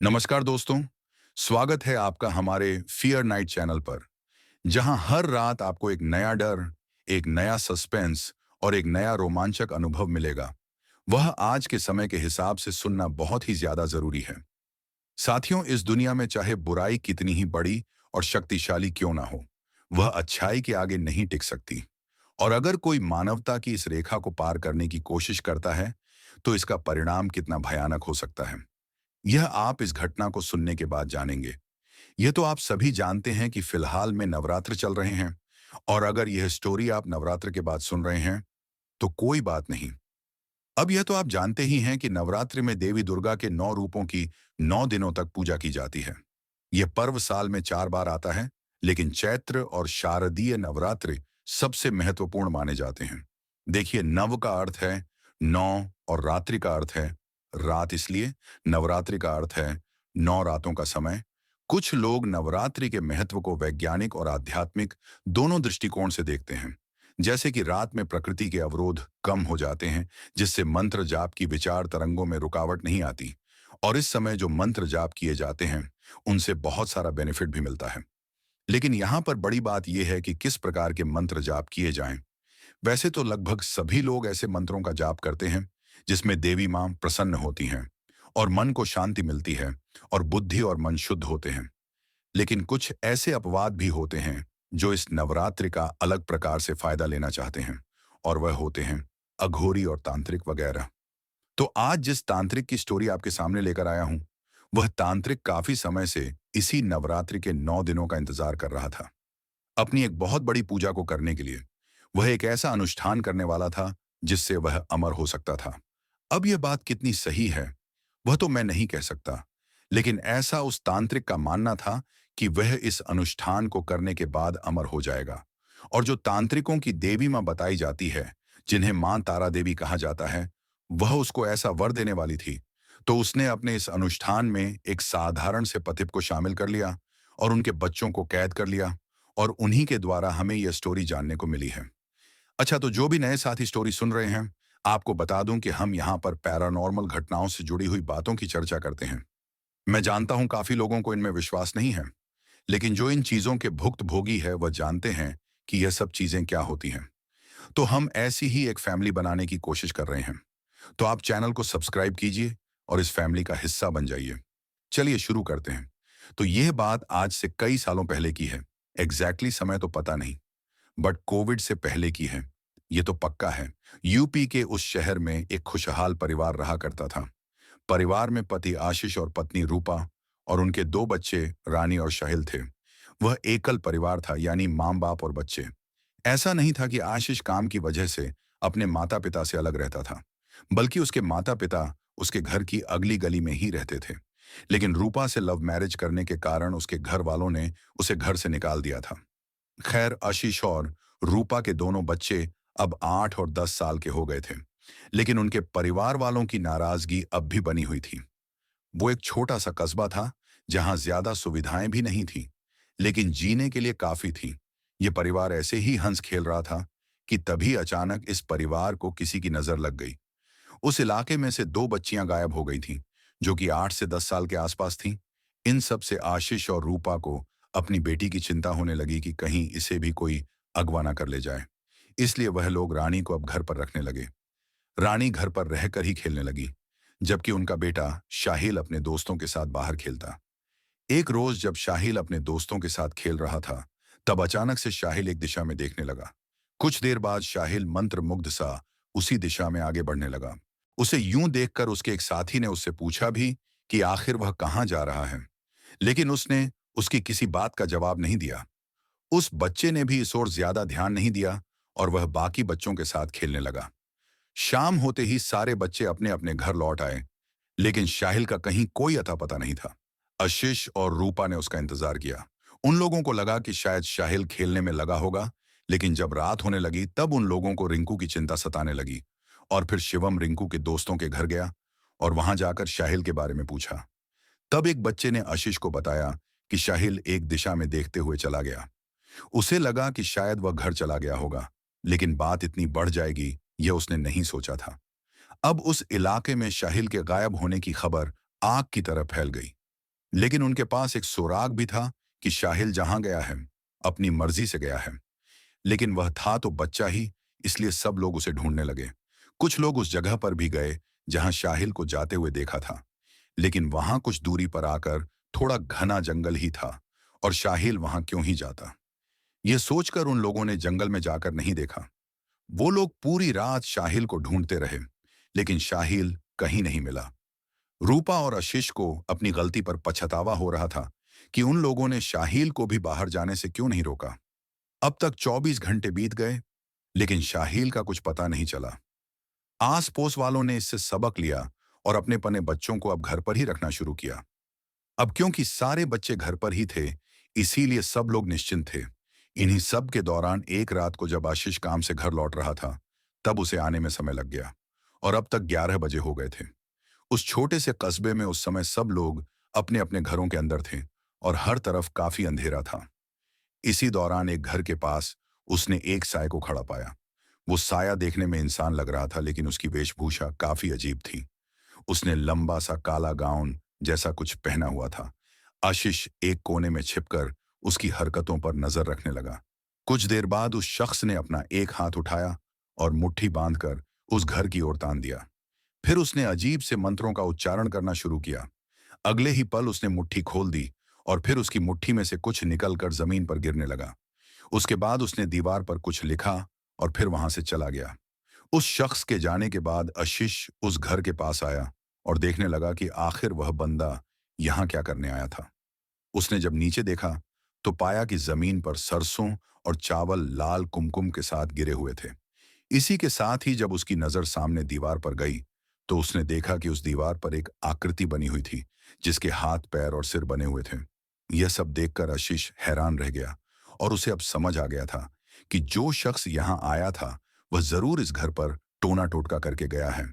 नमस्कार दोस्तों। स्वागत है आपका हमारे फियर नाइट चैनल पर, जहां हर रात आपको एक नया डर, एक नया सस्पेंस और एक नया रोमांचक अनुभव मिलेगा। वह आज के समय के हिसाब से सुनना बहुत ही ज्यादा जरूरी है। साथियों, इस दुनिया में चाहे बुराई कितनी ही बड़ी और शक्तिशाली क्यों ना हो, वह अच्छाई के आगे नहीं टिक सकती। और अगर कोई मानवता की इस रेखा को पार करने की कोशिश करता है, तो इसका परिणाम कितना भयानक हो सकता है, यह आप इस घटना को सुनने के बाद जानेंगे। यह तो आप सभी जानते हैं कि फिलहाल में नवरात्र चल रहे हैं, और अगर यह स्टोरी आप नवरात्र के बाद सुन रहे हैं, तो कोई बात नहीं। अब यह तो आप जानते ही हैं कि नवरात्रि में देवी दुर्गा के 9 रूपों की 9 दिनों तक पूजा की जाती है। यह पर्व साल में 4 बार आता है, लेकिन चैत्र और शारदीय नवरात्रि सबसे महत्वपूर्ण माने जाते हैं। देखिए, नव का अर्थ है 9 और रात्रि का अर्थ है रात, इसलिए नवरात्रि का अर्थ है 9 रातों का समय। कुछ लोग नवरात्रि के महत्व को वैज्ञानिक और आध्यात्मिक दोनों दृष्टिकोण से देखते हैं। जैसे कि रात में प्रकृति के अवरोध कम हो जाते हैं, जिससे मंत्र जाप की विचार तरंगों में रुकावट नहीं आती, और इस समय जो मंत्र जाप किए जाते हैं उनसे बहुत सारा बेनिफिट भी मिलता है। लेकिन यहाँ पर बड़ी बात यह है कि किस प्रकार के मंत्र जाप किए जाएं। वैसे तो लगभग सभी लोग ऐसे मंत्रों का जाप करते हैं जिसमें देवी मां प्रसन्न होती हैं और मन को शांति मिलती है और बुद्धि और मन शुद्ध होते हैं। लेकिन कुछ ऐसे अपवाद भी होते हैं जो इस नवरात्रि का अलग प्रकार से फायदा लेना चाहते हैं, और वह होते हैं अघोरी और तांत्रिक वगैरह। तो आज जिस तांत्रिक की स्टोरी आपके सामने लेकर आया हूं, वह तांत्रिक काफी समय से इसी नवरात्रि के 9 दिनों का इंतजार कर रहा था, अपनी एक बहुत बड़ी पूजा को करने के लिए। वह एक ऐसा अनुष्ठान करने वाला था जिससे वह अमर हो सकता था। अब यह बात कितनी सही है, वह तो मैं नहीं कह सकता, लेकिन ऐसा उस तांत्रिक का मानना था कि वह इस अनुष्ठान को करने के बाद अमर हो जाएगा। और जो तांत्रिकों की देवी मां बताई जाती है, जिन्हें मां तारा देवी कहा जाता है, वह उसको ऐसा वर देने वाली थी। तो उसने अपने इस अनुष्ठान में एक साधारण से पथिप को शामिल कर लिया और उनके बच्चों को कैद कर लिया, और उन्हीं के द्वारा हमें यह स्टोरी जानने को मिली है। अच्छा, तो जो भी नए साथी स्टोरी सुन रहे हैं, आपको बता दूं कि हम यहाँ पर पैरानॉर्मल घटनाओं से जुड़ी हुई बातों की चर्चा करते हैं। मैं जानता हूं काफी लोगों को इनमें विश्वास नहीं है, लेकिन जो इन चीजों के भुक्त भोगी है वह जानते हैं कि यह सब चीजें क्या होती हैं। तो हम ऐसी ही एक फैमिली बनाने की कोशिश कर रहे हैं। तो आप चैनल को सब्सक्राइब कीजिए और इस फैमिली का हिस्सा बन जाइए। चलिए शुरू करते हैं। तो यह बात आज से कई सालों पहले की है। एग्जैक्टली समय तो पता नहीं, बट कोविड से पहले की है। ये तो पक्का है। यूपी के उस शहर में एक खुशहाल परिवार रहा करता था। परिवार में पति आशीष और पत्नी रूपा और उनके 2 बच्चे रानी और शाहिल थे। वह एकल परिवार था, यानी माँ बाप और बच्चे। ऐसा नहीं था कि आशीष काम की वजह से अपने माता पिता से अलग रहता था, बल्कि उसके माता पिता उसके घर की अगली गली में ही रहते थे। लेकिन रूपा से लव मैरिज करने के कारण उसके घर वालों ने उसे घर से निकाल दिया था। खैर, आशीष और रूपा के दोनों बच्चे अब 8 और 10 साल के हो गए थे, लेकिन उनके परिवार वालों की नाराजगी अब भी बनी हुई थी। वो एक छोटा सा कस्बा था, जहां ज्यादा सुविधाएं भी नहीं थी, लेकिन जीने के लिए काफी थी। ये परिवार ऐसे ही हंस खेल रहा था कि तभी अचानक इस परिवार को किसी की नजर लग गई। उस इलाके में से 2 बच्चियां गायब हो गई थीं, जो कि 8 से 10 साल के आसपास थीं। इन सब से आशीष और रूपा को अपनी बेटी की चिंता होने लगी कि कहीं इसे भी कोई अगवा ना कर ले जाए। इसलिए वह लोग रानी को अब घर पर रखने लगे। रानी घर पर रहकर ही खेलने लगी, जबकि उनका बेटा शाहिल अपने दोस्तों के साथ बाहर खेलता। एक रोज जब शाहिल अपने दोस्तों के साथ खेल रहा था, तब अचानक से शाहिल एक दिशा में देखने लगा। कुछ देर बाद शाहिल मंत्रमुग्ध सा उसी दिशा में आगे बढ़ने लगा। उसे यूं देखकर उसके एक साथी ने उससे पूछा भी कि आखिर वह कहाँ जा रहा है, लेकिन उसने उसकी किसी बात का जवाब नहीं दिया। उस बच्चे ने भी इस ओर ज्यादा ध्यान नहीं दिया और वह बाकी बच्चों के साथ खेलने लगा। शाम होते ही सारे बच्चे अपने अपने घर लौट आए, लेकिन शाहिल का कहीं कोई अता पता नहीं था। आशीष और रूपा ने उसका इंतजार किया। उन लोगों को लगा कि शायद शाहिल खेलने में लगा होगा, लेकिन जब रात होने लगी तब उन लोगों को रिंकू की चिंता सताने लगी। और फिर शिवम रिंकू के दोस्तों के घर गया और वहां जाकर शाहिल के बारे में पूछा। तब एक बच्चे ने आशीष को बताया कि शाहिल एक दिशा में देखते हुए चला गया। उसे लगा कि शायद वह घर चला गया होगा, लेकिन बात इतनी बढ़ जाएगी यह उसने नहीं सोचा था। अब उस इलाके में शाहिल के गायब होने की खबर आग की तरह फैल गई। लेकिन उनके पास एक सुराग भी था कि शाहिल जहां गया है, अपनी मर्जी से गया है। लेकिन वह था तो बच्चा ही, इसलिए सब लोग उसे ढूंढने लगे। कुछ लोग उस जगह पर भी गए जहां शाहिल को जाते हुए देखा था, लेकिन वहां कुछ दूरी पर आकर थोड़ा घना जंगल ही था और शाहिल वहां क्यों ही जाता। यह सोचकर उन लोगों ने जंगल में जाकर नहीं देखा। वो लोग पूरी रात शाहिल को ढूंढते रहे, लेकिन शाहिल कहीं नहीं मिला। रूपा और आशीष को अपनी गलती पर पछतावा हो रहा था कि उन लोगों ने शाहिल को भी बाहर जाने से क्यों नहीं रोका। अब तक 24 घंटे बीत गए, लेकिन शाहिल का कुछ पता नहीं चला। आस पड़ोस वालों ने इससे सबक लिया और अपने पने बच्चों को अब घर पर ही रखना शुरू किया। अब क्योंकि सारे बच्चे घर पर ही थे, इसीलिए सब लोग निश्चिंत थे। इन्हीं सब के दौरान एक रात को जब आशीष काम से घर लौट रहा था, तब उसे आने में समय लग गया और अब तक 11 बजे हो गए थे। उस छोटे से कस्बे में उस समय सब लोग अपने अपने घरों के अंदर थे और हर तरफ काफी अंधेरा था। इसी दौरान एक घर के पास उसने एक साय को खड़ा पाया। वो साया देखने में इंसान लग रहा था, लेकिन उसकी वेशभूषा काफी अजीब थी। उसने लंबा सा काला गाउन जैसा कुछ पहना हुआ था। आशीष एक कोने में छिपकर उसकी हरकतों पर नजर रखने लगा। कुछ देर बाद उस शख्स ने अपना एक हाथ उठाया और मुट्ठी बांधकर उस घर की ओर तान दिया। फिर उसने अजीब से मंत्रों का उच्चारण करना शुरू किया। अगले ही पल उसने मुट्ठी खोल दी और फिर उसकी मुट्ठी में से कुछ निकलकर जमीन पर गिरने लगा। उसके बाद उसने दीवार पर कुछ लिखा और फिर वहां से चला गया। उस शख्स के जाने के बाद आशीष उस घर के पास आया और देखने लगा कि आखिर वह बंदा यहां क्या करने आया था। उसने जब नीचे देखा तो पाया कि जमीन पर सरसों और चावल लाल कुमकुम के साथ गिरे हुए थे। इसी के साथ ही जब उसकी नजर सामने दीवार पर गई तो उसने देखा कि उस दीवार पर एक आकृति बनी हुई थी, जिसके हाथ पैर और सिर बने हुए थे। यह सब देखकर आशीष हैरान रह गया और उसे अब समझ आ गया था कि जो शख्स यहां आया था वह जरूर इस घर पर टोना टोटका करके गया है।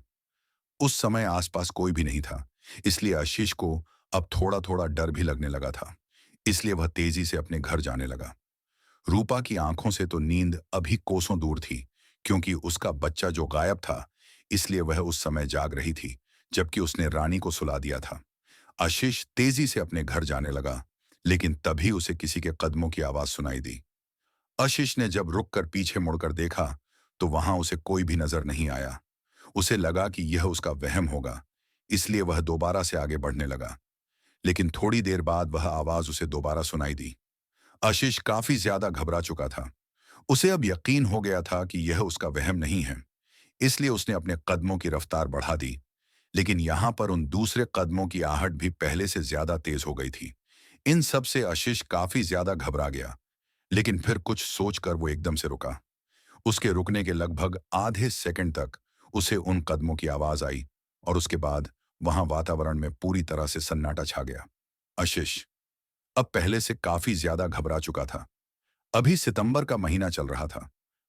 उस समय आसपास कोई भी नहीं था, इसलिए आशीष को अब थोड़ा थोड़ा डर भी लगने लगा था। इसलिए वह तेजी से अपने घर जाने लगा। रूपा की आंखों से तो नींद अभी कोसों दूर थी, क्योंकि उसका बच्चा जो गायब था, इसलिए वह उस समय जाग रही थी, जबकि उसने रानी को सुला दिया था। आशीष तेजी से अपने घर जाने लगा, लेकिन तभी उसे किसी के कदमों की आवाज सुनाई दी। आशीष ने जब रुककर पीछे मुड़कर देखा तो वहां उसे कोई भी नजर नहीं आया। उसे लगा कि यह उसका वहम होगा, इसलिए वह दोबारा से आगे बढ़ने लगा। लेकिन थोड़ी देर बाद वह आवाज उसे दोबारा सुनाई दी। आशीष काफी ज्यादा घबरा चुका था। उसे अब यकीन हो गया था कि यह उसका वहम नहीं है, इसलिए उसने अपने कदमों की रफ्तार बढ़ा दी। लेकिन यहां पर उन दूसरे कदमों की आहट भी पहले से ज्यादा तेज हो गई थी। इन सब से आशीष काफी ज्यादा घबरा गया, लेकिन फिर कुछ सोचकर वो एकदम से रुका। उसके रुकने के लगभग आधे सेकंड तक उसे उन कदमों की आवाज आई और उसके बाद वहां वातावरण में पूरी तरह से सन्नाटा छा गया। आशीष अब पहले से काफी ज्यादा घबरा चुका था। अभी सितंबर का महीना चल रहा था।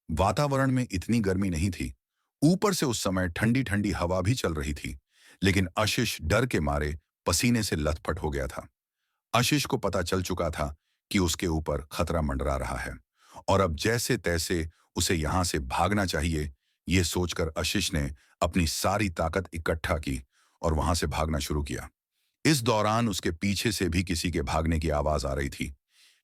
वातावरण में इतनी गर्मी नहीं थी। ऊपर से उस समय ठंडी ठंडी हवा भी चल रही थी, लेकिन आशीष डर के मारे पसीने से लथपथ हो गया था। आशीष को पता चल चुका था कि उसके ऊपर खतरा मंडरा रहा है और अब जैसे तैसे उसे यहां से भागना चाहिए। ये सोचकर आशीष ने अपनी सारी ताकत इकट्ठा की और वहां से भागना शुरू किया। इस दौरान उसके पीछे से भी किसी के भागने की आवाज आ रही थी,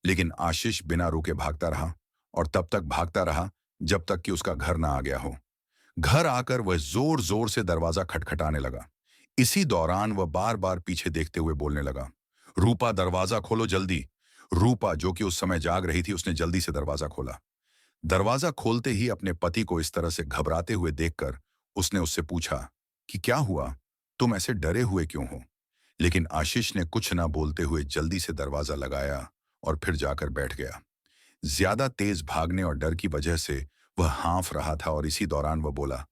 लेकिन आशीष बिना रुके भागता रहा और तब तक भागता रहा जब तक कि उसका घर ना आ गया हो। घर आकर वह जोर जोर से दरवाजा खटखटाने लगा। इसी दौरान वह बार बार पीछे देखते हुए बोलने लगा, रूपा दरवाजा खोलो जल्दी। रूपा जो कि उस समय जाग रही थी, उसने जल्दी से दरवाजा खोला। दरवाजा खोलते ही अपने पति को इस तरह से घबराते हुए देखकर उसने उससे पूछा कि क्या हुआ, तुम ऐसे डरे हुए क्यों हो। लेकिन आशीष ने कुछ ना बोलते हुए जल्दी से दरवाजा लगाया और फिर जाकर बैठ गया। ज्यादा तेज भागने और डर की वजह से वह हाँफ रहा था और इसी दौरान वह बोला,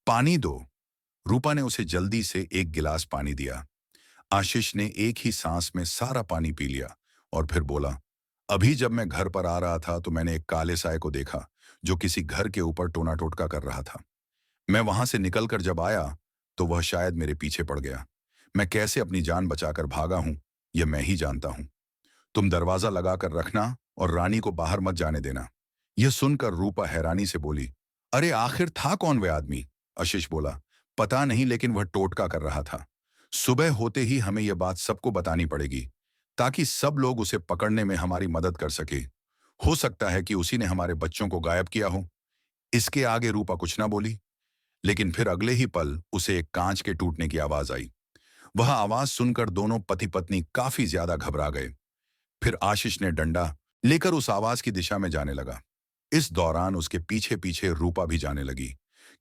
पानी दो। रूपा ने उसे जल्दी से एक गिलास पानी दिया। आशीष ने एक ही सांस में सारा पानी पी लिया और फिर बोला, अभी जब मैं घर पर आ रहा था तो मैंने एक काले साए को देखा जो किसी घर के ऊपर टोना टोटका कर रहा था। मैं वहां से निकलकर जब आया तो वह शायद मेरे पीछे पड़ गया। मैं कैसे अपनी जान बचाकर भागा हूं यह मैं ही जानता हूं। तुम दरवाजा लगाकर रखना और रानी को बाहर मत जाने देना। यह सुनकर रूपा हैरानी से बोली, अरे आखिर था कौन वह आदमी। आशीष बोला, पता नहीं, लेकिन वह टोटका कर रहा था। सुबह होते ही हमें यह बात सबको बतानी पड़ेगी। ताकि सब लोग उसे पकड़ने में हमारी मदद कर सके। हो सकता है कि उसी ने हमारे बच्चों को गायब किया हो। इसके आगे रूपा कुछ ना बोली, लेकिन फिर अगले ही पल उसे एक कांच के टूटने की आवाज आई। वह आवाज सुनकर दोनों पति पत्नी काफी ज्यादा घबरा गए। फिर आशीष ने डंडा लेकर उस आवाज की दिशा में जाने लगा। इस दौरान उसके पीछे पीछे रूपा भी जाने लगी,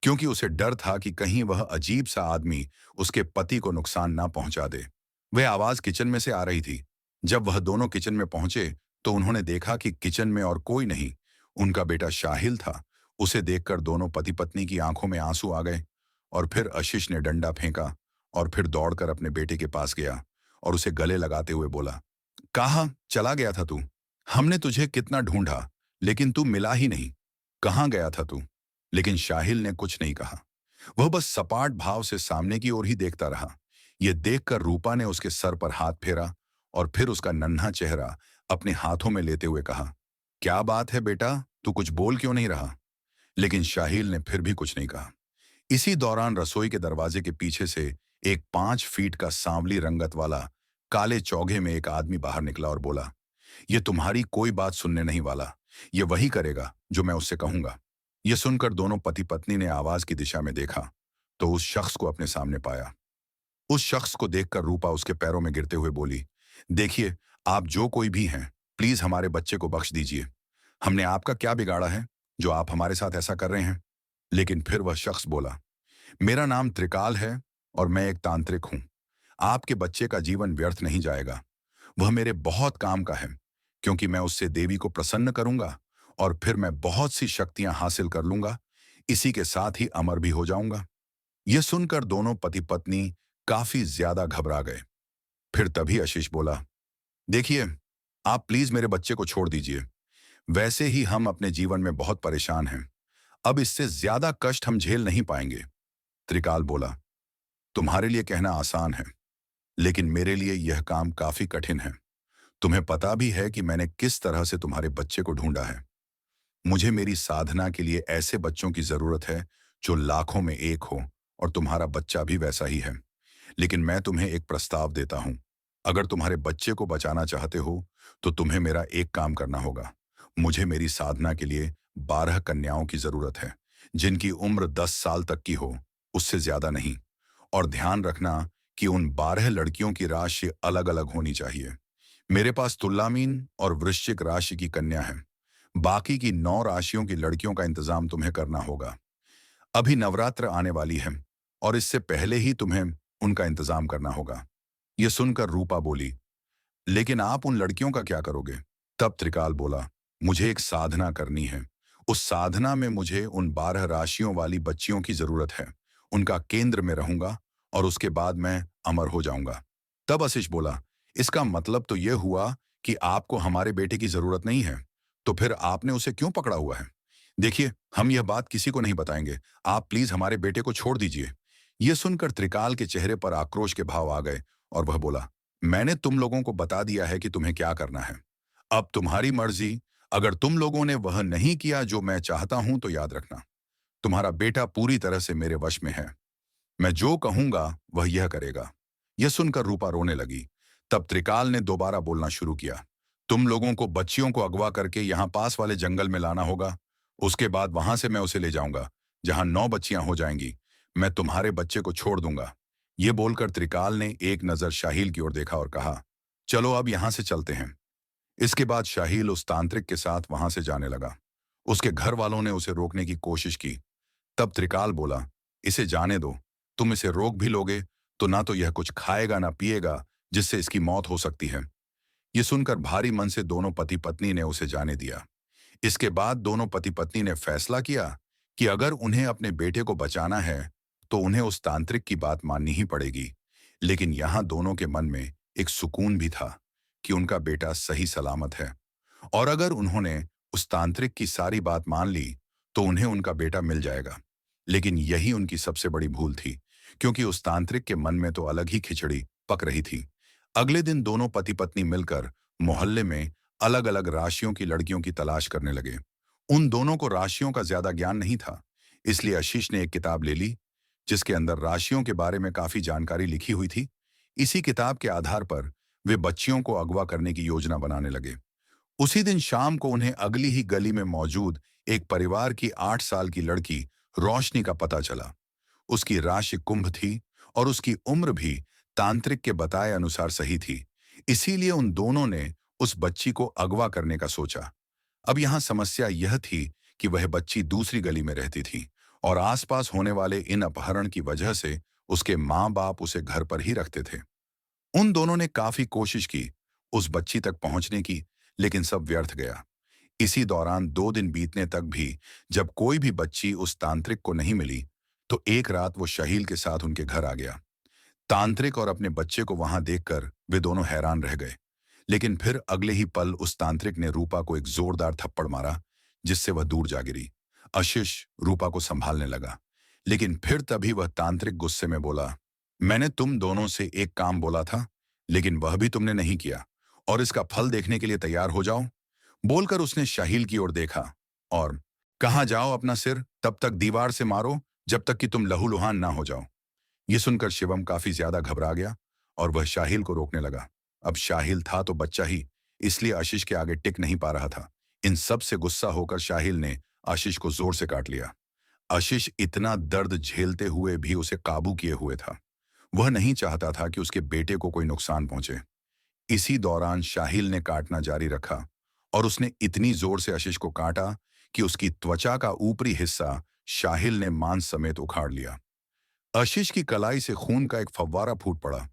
क्योंकि उसे डर था कि कहीं वह अजीब सा आदमी उसके पति को नुकसान ना पहुंचा दे। वह आवाज किचन में से आ रही थी। जब वह दोनों किचन में पहुंचे तो उन्होंने देखा कि किचन में और कोई नहीं, उनका बेटा शाहिल था। उसे देखकर दोनों पति पत्नी की आंखों में आंसू आ गए। और फिर आशीष ने डंडा फेंका और फिर दौड़कर अपने बेटे के पास गया और उसे गले लगाते हुए बोला, कहाँ चला गया था तू? हमने तुझे कितना ढूंढा, लेकिन तू मिला ही नहीं। कहाँ गया था तू? लेकिन शाहिल ने कुछ नहीं कहा। वह बस सपाट भाव से सामने की ओर ही देखता रहा। यह देखकर रूपा ने उसके सर पर हाथ फेरा और फिर उसका नन्हा चेहरा अपने हाथों में लेते हुए कहा, क्या बात है बेटा, तू कुछ बोल क्यों नहीं रहा? लेकिन शाहिल ने फिर भी कुछ नहीं कहा। इसी दौरान रसोई के दरवाजे के पीछे से एक 5 फीट का सांवली रंगत वाला काले चौगे में एक आदमी बाहर निकला और बोला, ये तुम्हारी कोई बात सुनने नहीं वाला। ये वही करेगा जो मैं उससे कहूंगा। यह सुनकर दोनों पति पत्नी ने आवाज की दिशा में देखा तो उस शख्स को अपने सामने पाया। उस शख्स को देखकर रूपा उसके पैरों में गिरते हुए बोली, देखिए, आप जो कोई भी हैं, प्लीज हमारे बच्चे को बख्श दीजिए। हमने आपका क्या बिगाड़ा है जो आप हमारे साथ ऐसा कर रहे हैं? लेकिन फिर वह शख्स बोला, मेरा नाम त्रिकाल है और मैं एक तांत्रिक हूं। आपके बच्चे का जीवन व्यर्थ नहीं जाएगा। वह मेरे बहुत काम का है, क्योंकि मैं उससे देवी को प्रसन्न करूंगा और फिर मैं बहुत सी शक्तियां हासिल कर लूंगा। इसी के साथ ही अमर भी हो जाऊंगा। यह सुनकर दोनों पति पत्नी काफी ज्यादा घबरा गए। फिर तभी आशीष बोला, देखिए, आप प्लीज मेरे बच्चे को छोड़ दीजिए। वैसे ही हम अपने जीवन में बहुत परेशान हैं। अब इससे ज्यादा कष्ट हम झेल नहीं पाएंगे। त्रिकाल बोला, तुम्हारे लिए कहना आसान है, लेकिन मेरे लिए यह काम काफी कठिन है। तुम्हें पता भी है कि मैंने किस तरह से तुम्हारे बच्चे को ढूंढा है। मुझे मेरी साधना के लिए ऐसे बच्चों की जरूरत है जो लाखों में एक हो, और तुम्हारा बच्चा भी वैसा ही है। लेकिन मैं तुम्हें एक प्रस्ताव देता हूं। अगर तुम्हारे बच्चे को बचाना चाहते हो तो तुम्हें मेरा एक काम करना होगा। मुझे मेरी साधना के लिए 12 कन्याओं की जरूरत है, जिनकी उम्र 10 साल तक की हो, उससे ज्यादा नहीं। और ध्यान रखना कि उन 12 लड़कियों की राशि अलग अलग होनी चाहिए। मेरे पास तुलामीन और वृश्चिक राशि की कन्या है। बाकी की 9 राशियों की लड़कियों का इंतजाम तुम्हें करना होगा। अभी नवरात्र आने वाली है और इससे पहले ही तुम्हें उनका इंतजाम करना होगा। यह सुनकर रूपा बोली, लेकिन आप उन लड़कियों का क्या करोगे? तब त्रिकाल बोला, मुझे एक साधना करनी है। उस साधना में मुझे उन 12 राशियों वाली बच्चियों की जरूरत है। उनका केंद्र में रहूंगा और उसके बाद मैं अमर हो जाऊंगा। तब आशीष बोला, इसका मतलब तो यह हुआ कि आपको हमारे बेटे की जरूरत नहीं है। तो फिर आपने उसे क्यों पकड़ा हुआ है? देखिए, हम यह बात किसी को नहीं बताएंगे। आप प्लीज हमारे बेटे को छोड़ दीजिए। यह सुनकर त्रिकाल के चेहरे पर आक्रोश के भाव आ गए और वह बोला, मैंने तुम लोगों को बता दिया है कि तुम्हें क्या करना है। अब तुम्हारी मर्जी। अगर तुम लोगों ने वह नहीं किया जो मैं चाहता हूं तो याद रखना, तुम्हारा बेटा पूरी तरह से मेरे वश में है। मैं जो कहूंगा वह यह करेगा। यह सुनकर रूपा रोने लगी। तब त्रिकाल ने दोबारा बोलना शुरू किया, तुम लोगों को बच्चियों को अगवा करके यहाँ पास वाले जंगल में लाना होगा। उसके बाद वहां से मैं उसे ले जाऊंगा, जहां 9 बच्चियां हो जाएंगी। मैं तुम्हारे बच्चे को छोड़ दूंगा। ये बोलकर त्रिकाल ने एक नजर शाहिल की ओर देखा और कहा, चलो अब यहां से चलते हैं। इसके बाद शाहिल उस तांत्रिक के साथ वहां से जाने लगा। उसके घर वालों ने उसे रोकने की कोशिश की। तब त्रिकाल बोला, इसे जाने दो। तुम इसे रोक भी लोगे तो ना तो यह कुछ खाएगा ना पिएगा, जिससे इसकी मौत हो सकती है। ये सुनकर भारी मन से दोनों पति पत्नी ने उसे जाने दिया। इसके बाद दोनों पति पत्नी ने फैसला किया कि अगर उन्हें अपने बेटे को बचाना है तो उन्हें उस तांत्रिक की बात माननी ही पड़ेगी। लेकिन यहां दोनों के मन में एक सुकून भी था कि उनका बेटा सही सलामत है। और अगर उन्होंने उस तांत्रिक की सारी बात मान ली तो उन्हें उनका बेटा मिल जाएगा। लेकिन यही उनकी सबसे बड़ी भूल थी, क्योंकि उस तांत्रिक के मन में तो अलग ही खिचड़ी पक रही थी। अगले दिन दोनों पति पत्नी मिलकर मोहल्ले में अलग अलग राशियों की लड़कियों की तलाश करने लगे। उन दोनों को राशियों का ज्यादा ज्ञान नहीं था, इसलिए आशीष ने एक किताब ले ली जिसके अंदर राशियों के बारे में काफी जानकारी लिखी हुई थी। इसी किताब के आधार पर वे बच्चियों को अगवा करने की योजना बनाने लगे। उसी दिन शाम को उन्हें अगली ही गली में मौजूद एक परिवार की 8 साल की लड़की रोशनी का पता चला। उसकी राशि कुंभ थी और उसकी उम्र भी तांत्रिक के बताए अनुसार सही थी। इसीलिए उन दोनों ने उस बच्ची को अगवा करने का सोचा। अब यहाँ समस्या यह थी कि वह बच्ची दूसरी गली में रहती थी और आसपास होने वाले इन अपहरण की वजह से उसके माँ बाप उसे घर पर ही रखते थे। उन दोनों ने काफी कोशिश की उस बच्ची तक पहुंचने की, लेकिन सब व्यर्थ गया। इसी दौरान 2 दिन बीतने तक भी जब कोई भी बच्ची उस तांत्रिक को नहीं मिली, तो एक रात वो शाहील के साथ उनके घर आ गया। तांत्रिक और अपने बच्चे को वहां देखकर वे दोनों हैरान रह गए। लेकिन फिर अगले ही पल उस तांत्रिक ने रूपा को एक जोरदार थप्पड़ मारा, जिससे वह दूर जा गिरी। आशीष रूपा को संभालने लगा, लेकिन फिर तभी वह तांत्रिक गुस्से में बोला, मैंने तुम दोनों से एक काम बोला था, लेकिन वह भी तुमने नहीं किया, और इसका फल देखने के लिए तैयार हो जाओ। बोलकर उसने शाहील की ओर देखा और कहा, जाओ अपना सिर तब तक दीवार से मारो जब तक कि तुम लहूलुहान ना हो जाओ। ये सुनकर शिवम काफी ज्यादा घबरा गया और वह शाहिल को रोकने लगा। अब शाहिल था तो बच्चा ही, इसलिए आशीष के आगे टिक नहीं पा रहा था। इन सब से गुस्सा होकर शाहिल ने आशीष को जोर से काट लिया। आशीष इतना दर्द झेलते हुए भी उसे काबू किए हुए था। वह नहीं चाहता था कि उसके बेटे को कोई नुकसान पहुंचे। इसी दौरान शाहिल ने काटना जारी रखा और उसने इतनी जोर से आशीष को काटा कि उसकी त्वचा का ऊपरी हिस्सा शाहिल ने मांस समेत उखाड़ लिया। आशीष की कलाई से खून का एक फव्वारा फूट पड़ा,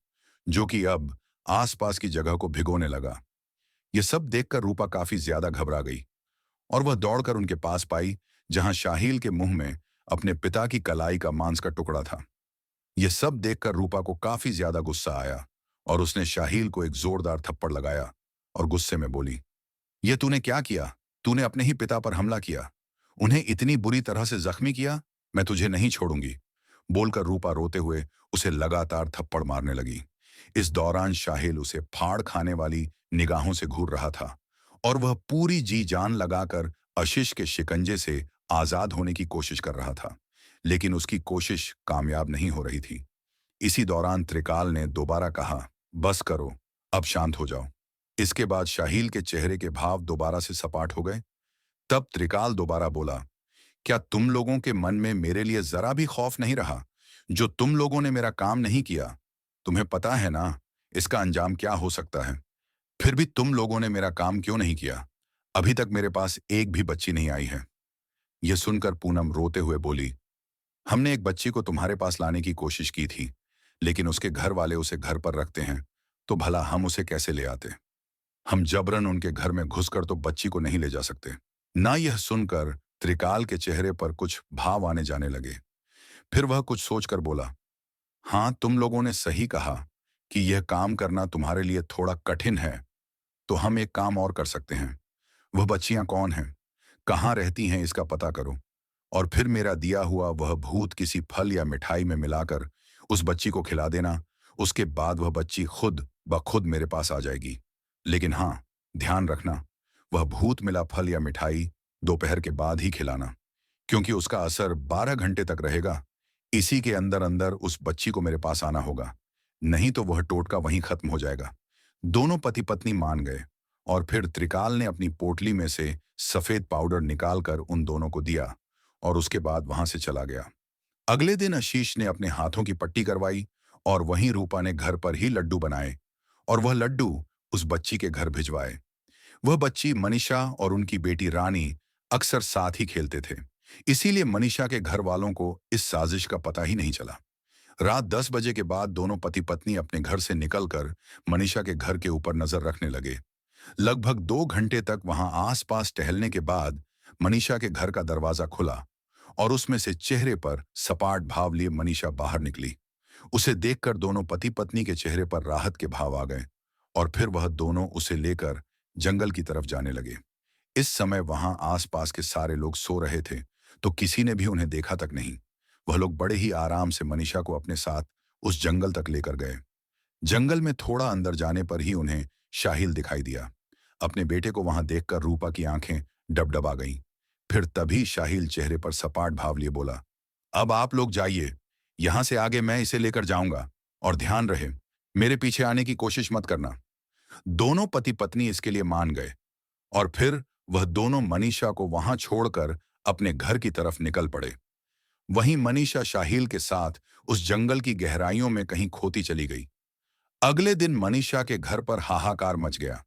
जो कि अब आसपास की जगह को भिगोने लगा। यह सब देखकर रूपा काफी ज्यादा घबरा गई और वह दौड़कर उनके पास पाई, जहां शाहील के मुंह में अपने पिता की कलाई का मांस का टुकड़ा था। यह सब देखकर रूपा को काफी ज्यादा गुस्सा आया और उसने शाहील को एक जोरदार थप्पड़ लगाया और गुस्से में बोली, यह तूने क्या किया? तूने अपने ही पिता पर हमला किया, उन्हें इतनी बुरी तरह से जख्मी किया। मैं तुझे नहीं छोड़ूंगी। बोलकर रूपा रोते हुए उसे लगातार थप्पड़ मारने लगी। इस दौरान शाहिल उसे फाड़ खाने वाली निगाहों से घूर रहा था और वह पूरी जी जान लगाकर आशीष के शिकंजे से आजाद होने की कोशिश कर रहा था, लेकिन उसकी कोशिश कामयाब नहीं हो रही थी। इसी दौरान त्रिकाल ने दोबारा कहा, बस करो, अब शांत हो जाओ। इसके बाद शाहील के चेहरे के भाव दोबारा से सपाट हो गए। तब त्रिकाल दोबारा बोला, क्या तुम लोगों के मन में मेरे लिए जरा भी खौफ नहीं रहा? जो तुम लोगों ने मेरा काम नहीं किया, तुम्हें पता है ना इसका अंजाम क्या हो सकता है? फिर भी तुम लोगों ने मेरा काम क्यों नहीं किया? अभी तक मेरे पास एक भी बच्ची नहीं आई है। यह सुनकर पूनम रोते हुए बोली, हमने एक बच्ची को तुम्हारे पास लाने की कोशिश की थी, लेकिन उसके घर वाले उसे घर पर रखते हैं, तो भला हम उसे कैसे ले आते? हम जबरन उनके घर में घुसकर तो बच्ची को नहीं ले जा सकते ना। यह सुनकर त्रिकाल के चेहरे पर कुछ भाव आने जाने लगे। फिर वह कुछ सोचकर बोला, हाँ, तुम लोगों ने सही कहा कि यह काम करना तुम्हारे लिए थोड़ा कठिन है। तो हम एक काम और कर सकते हैं। वह बच्चियां कौन हैं, कहाँ रहती हैं, इसका पता करो, और फिर मेरा दिया हुआ वह भूत किसी फल या मिठाई में मिलाकर उस बच्ची को खिला देना। उसके बाद वह बच्ची खुद ब खुद मेरे पास आ जाएगी। लेकिन हाँ, ध्यान रखना, वह भूत मिला फल या मिठाई दोपहर के बाद ही खिलाना, क्योंकि उसका असर 12 घंटे तक रहेगा। इसी के अंदर अंदर उस बच्ची को मेरे पास आना होगा, नहीं तो वह टोटका वहीं खत्म हो जाएगा। दोनों पति पत्नी मान गए और फिर त्रिकाल ने अपनी पोटली में से सफेद पाउडर निकालकर उन दोनों को दिया और उसके बाद वहां से चला गया। अगले दिन आशीष ने अपने हाथों की पट्टी करवाई और वहीं रूपा ने घर पर ही लड्डू बनाए और वह लड्डू उस बच्ची के घर भिजवाए। वह बच्ची मनीषा और उनकी बेटी रानी अक्सर साथ ही खेलते थे, इसीलिए मनीषा के घर वालों को इस साजिश का पता ही नहीं चला। रात 10 बजे के बाद दोनों पति पत्नी अपने घर से निकलकर मनीषा के घर के ऊपर नजर रखने लगे। लगभग 2 घंटे तक वहां आसपास टहलने के बाद मनीषा के घर का दरवाजा खुला और उसमें से चेहरे पर सपाट भाव लिए मनीषा बाहर निकली। उसे देखकर दोनों पति पत्नी के चेहरे पर राहत के भाव आ गए और फिर वह दोनों उसे लेकर जंगल की तरफ जाने लगे। इस समय वहां आसपास के सारे लोग सो रहे थे, तो किसी ने भी उन्हें देखा तक नहीं। वह लोग बड़े ही आराम से मनीषा को अपने साथ उस जंगल तक लेकर गए। जंगल में थोड़ा अंदर जाने पर ही उन्हें शाहिल दिखाई दिया। अपने बेटे को वहां देखकर रूपा की आंखें डबडबा गईं। फिर तभी शाहिल चेहरे पर सपाट भाव लिए बोला, अब आप लोग जाइए, यहां से आगे मैं इसे लेकर जाऊंगा, और ध्यान रहे मेरे पीछे आने की कोशिश मत करना। दोनों पति पत्नी इसके लिए मान गए और फिर वह दोनों मनीषा को वहां छोड़कर अपने घर की तरफ निकल पड़े। वहीं मनीषा शाहिल के साथ उस जंगल की गहराइयों में कहीं खोती चली गई। अगले दिन मनीषा के घर पर हाहाकार मच गया।